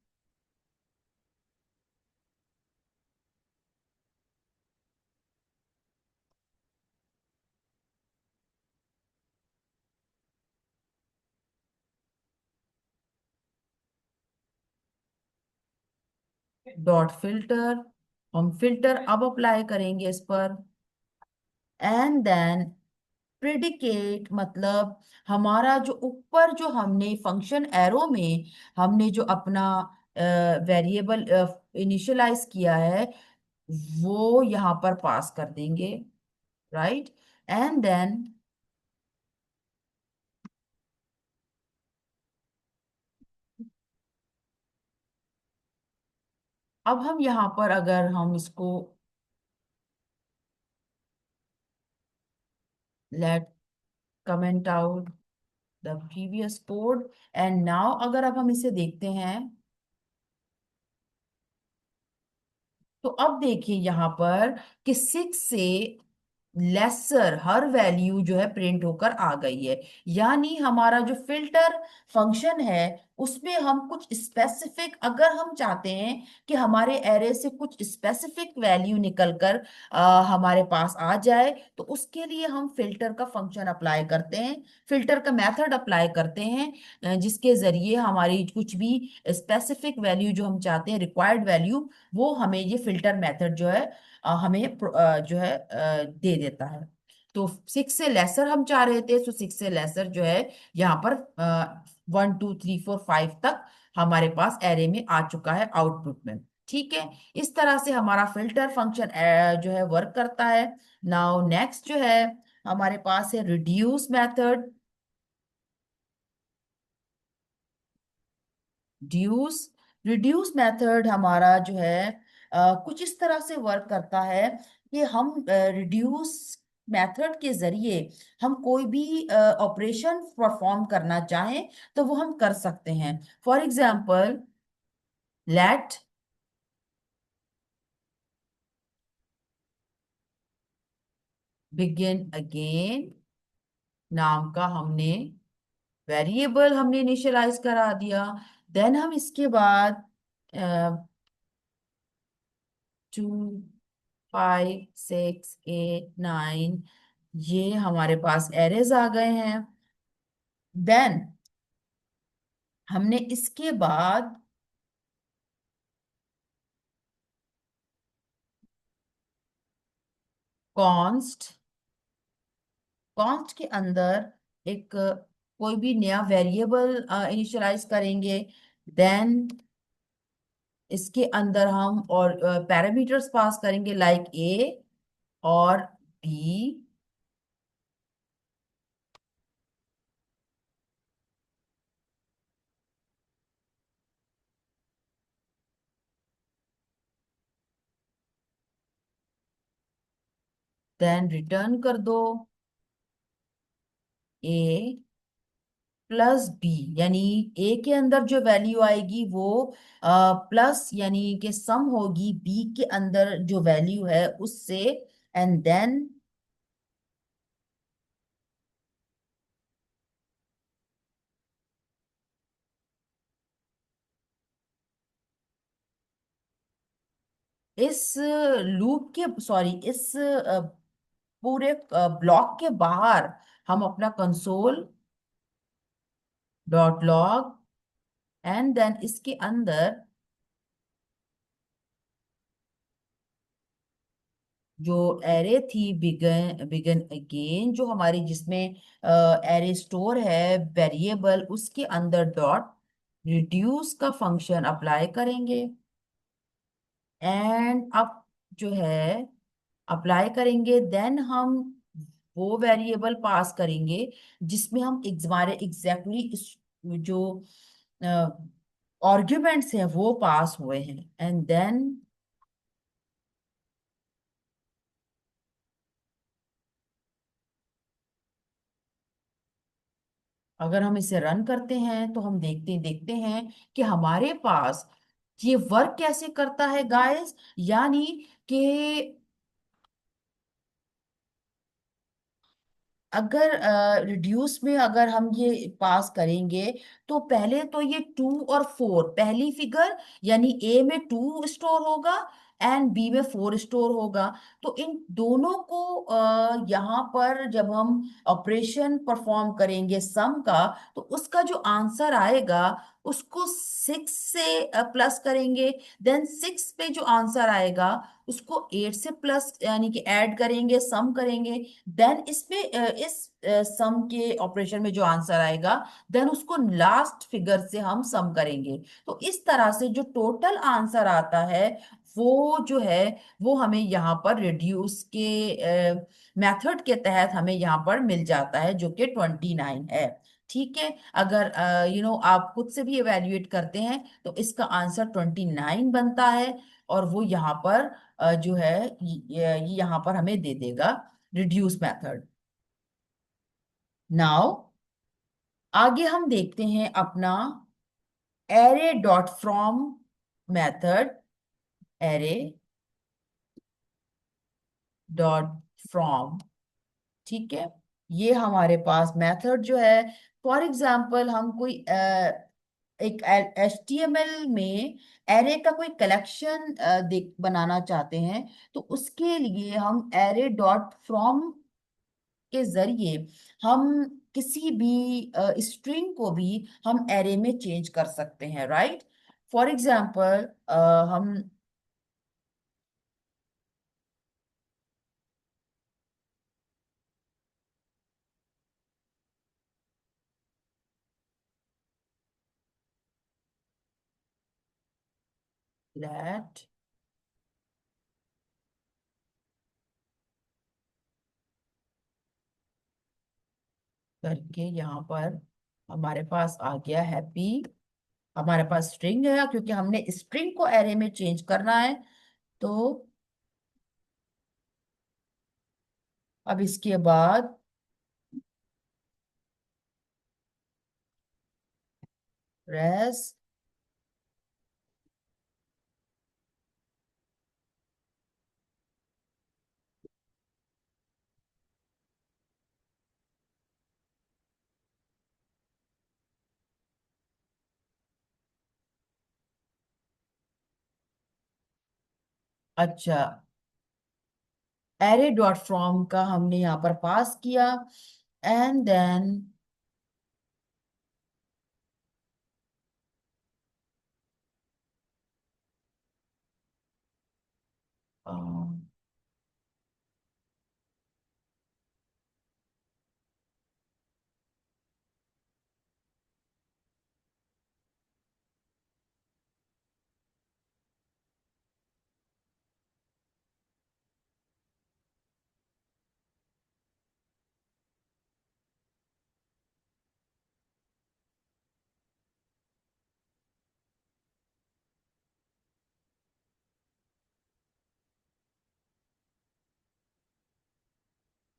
डॉट फिल्टर, हम फिल्टर अब अप्लाई करेंगे इस पर, एंड देन प्रिडिकेट मतलब हमारा जो ऊपर जो हमने फंक्शन एरो में हमने जो अपना वेरिएबल इनिशियलाइज किया है वो यहाँ पर पास कर देंगे, राइट। एंड देन अब हम यहाँ पर अगर हम इसको let comment out the previous code, and now अगर अब हम इसे देखते हैं, तो अब देखिए यहाँ पर कि 6 से लेसर हर वैल्यू जो है प्रिंट होकर आ गई है। यानी हमारा जो फिल्टर फंक्शन है उसमें हम कुछ स्पेसिफिक, अगर हम चाहते हैं कि हमारे एरे से कुछ स्पेसिफिक वैल्यू निकलकर हमारे पास आ जाए, तो उसके लिए हम फिल्टर का फंक्शन अप्लाई करते हैं, फिल्टर का मेथड अप्लाई करते हैं, जिसके जरिए हमारी कुछ भी स्पेसिफिक वैल्यू जो हम चाहते हैं रिक्वायर्ड वैल्यू, वो हमें ये फिल्टर मेथड जो है हमें जो है दे देता है। तो 6 से लेसर हम चाह रहे थे, तो 6 से लेसर जो है यहाँ पर 1 2 3 4 5 तक हमारे पास एरे में आ चुका है आउटपुट में। ठीक है। इस तरह से हमारा फिल्टर फंक्शन जो है वर्क करता है। नाउ नेक्स्ट जो है हमारे पास है रिड्यूस मेथड। ड्यूस रिड्यूस मेथड हमारा जो है कुछ इस तरह से वर्क करता है कि हम रिड्यूस मेथड के जरिए हम कोई भी ऑपरेशन परफॉर्म करना चाहें तो वो हम कर सकते हैं। For example let begin again नाम का हमने वेरिएबल हमने इनिशियलाइज करा दिया। देन हम इसके बाद 2 5 6 8 9 ये हमारे पास एरेज आ गए हैं। देन हमने इसके बाद कॉन्स्ट, कॉन्स्ट के अंदर एक कोई भी नया वेरिएबल इनिशियलाइज करेंगे। देन इसके अंदर हम और पैरामीटर्स पास करेंगे लाइक ए और बी। देन रिटर्न कर दो ए प्लस बी, यानी ए के अंदर जो वैल्यू आएगी वो प्लस यानी कि सम होगी बी के अंदर जो वैल्यू है उससे। एंड देन इस लूप के, सॉरी, इस पूरे ब्लॉक के बाहर हम अपना console dot log and then इसके अंदर जो एरे थी बिगन बिगन अगेन, जो हमारी जिसमें एरे स्टोर है वेरिएबल, उसके अंदर डॉट रिड्यूस का फंक्शन अप्लाई करेंगे। एंड अब जो है अप्लाई करेंगे, देन हम वो वेरिएबल पास करेंगे जिसमें हम हमारे एग्जैक्टली जो आर्ग्यूमेंट्स हैं वो पास हुए हैं। एंड देन अगर हम इसे रन करते हैं तो हम देखते देखते हैं कि हमारे पास ये वर्क कैसे करता है गाइस। यानी कि अगर रिड्यूस में अगर हम ये पास करेंगे तो पहले तो ये 2 और 4 पहली फिगर, यानी ए में 2 स्टोर होगा एंड बी में 4 स्टोर होगा। तो इन दोनों को यहाँ पर जब हम ऑपरेशन परफॉर्म करेंगे सम का, तो उसका जो आंसर आएगा उसको 6 से प्लस करेंगे। देन 6 पे जो आंसर आएगा उसको 8 से प्लस यानी कि ऐड करेंगे, सम करेंगे। देन इसमें इस सम के ऑपरेशन में जो आंसर आएगा, देन उसको लास्ट फिगर से हम सम करेंगे। तो इस तरह से जो टोटल आंसर आता है वो जो है वो हमें यहाँ पर रिड्यूस के मेथड के तहत हमें यहाँ पर मिल जाता है, जो कि 29 है। ठीक है, अगर आप खुद से भी एवेल्युएट करते हैं तो इसका आंसर 29 बनता है। और वो यहाँ पर जो है ये यहाँ पर हमें दे देगा रिड्यूस मेथड। नाउ आगे हम देखते हैं अपना array dot from method. Array dot from, ठीक है, ये हमारे पास मेथड जो है, फॉर एग्जांपल हम कोई एक HTML में एरे का कोई कलेक्शन देख बनाना चाहते हैं, तो उसके लिए हम एरे डॉट फ्रॉम के जरिए हम किसी भी स्ट्रिंग को भी हम एरे में चेंज कर सकते हैं, राइट। फॉर एग्जांपल हम लेट करके यहाँ पर हमारे पास आ गया हैप्पी। हमारे पास स्ट्रिंग है क्योंकि हमने स्ट्रिंग को एरे में चेंज करना है। तो अब इसके बाद रेस, अच्छा, एरे डॉट फ्रॉम का हमने यहाँ पर पास किया। एंड देन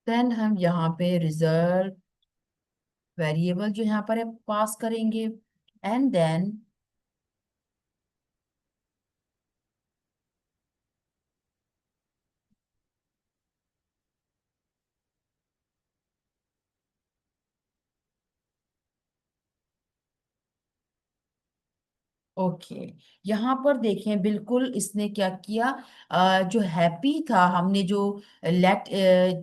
देन हम यहाँ पे रिजल्ट वेरिएबल जो यहाँ पर है पास करेंगे, एंड देन ओके, यहाँ पर देखें बिल्कुल इसने क्या किया, जो हैप्पी था हमने जो लेट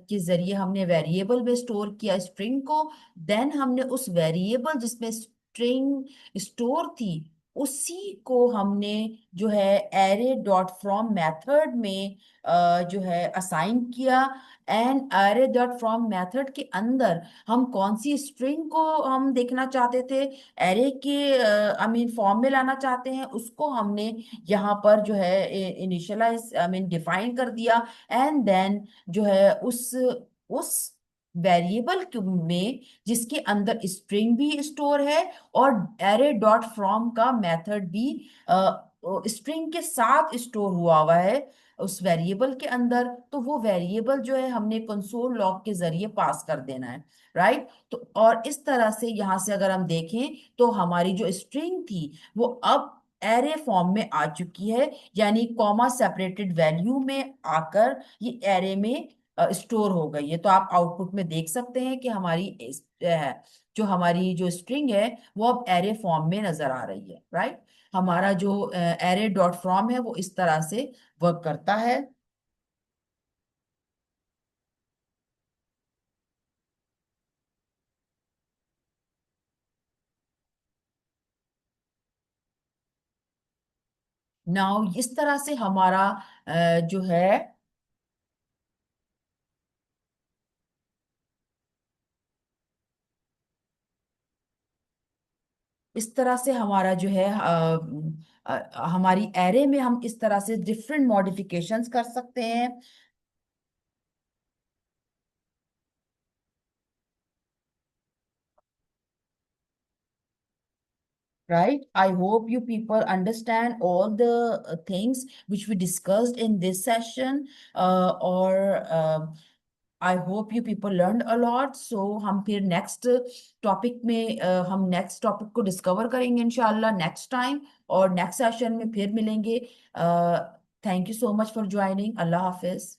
के जरिए हमने वेरिएबल में स्टोर किया स्ट्रिंग को, देन हमने उस वेरिएबल जिसमें स्ट्रिंग स्टोर थी उसी को हमने जो है एरे डॉट फ्रॉम मेथड में जो है असाइन किया। And array dot from method के अंदर हम कौन सी स्ट्रिंग को हम देखना चाहते थे, एरे के आई मीन फॉर्म में लाना चाहते हैं, उसको हमने यहाँ पर जो है इनिशियलाइज आई मीन डिफाइन कर दिया। एंड देन जो है उस वेरिएबल में जिसके अंदर स्ट्रिंग भी स्टोर है और एरे डॉट फ्रॉम का मेथड भी स्ट्रिंग के साथ स्टोर हुआ है उस वेरिएबल के अंदर, तो वो वेरिएबल जो है हमने कंसोल लॉग के जरिए पास कर देना है, राइट। तो और इस तरह से यहाँ से अगर हम देखें तो हमारी जो स्ट्रिंग थी वो अब एरे फॉर्म में आ चुकी है, यानी कॉमा सेपरेटेड वैल्यू में आकर ये एरे में स्टोर हो गई है। तो आप आउटपुट में देख सकते हैं कि हमारी जो हमारी जो स्ट्रिंग है वो अब एरे फॉर्म में नजर आ रही है, राइट। हमारा जो एरे डॉट फ्रॉम है वो इस तरह से वर्क करता है। नाउ इस तरह से हमारा जो है इस तरह से हमारा जो है हमारी एरे में हम इस तरह से डिफरेंट मॉडिफिकेशंस कर सकते हैं, right? I hope you people understand all the things which we discussed in this session, or I hope you people learned a lot. So हम फिर नेक्स्ट टॉपिक में हम नेक्स्ट टॉपिक को डिस्कवर करेंगे इंशाल्लाह नेक्स्ट टाइम, और next session में फिर मिलेंगे। Thank you so much for joining. Allah Hafiz.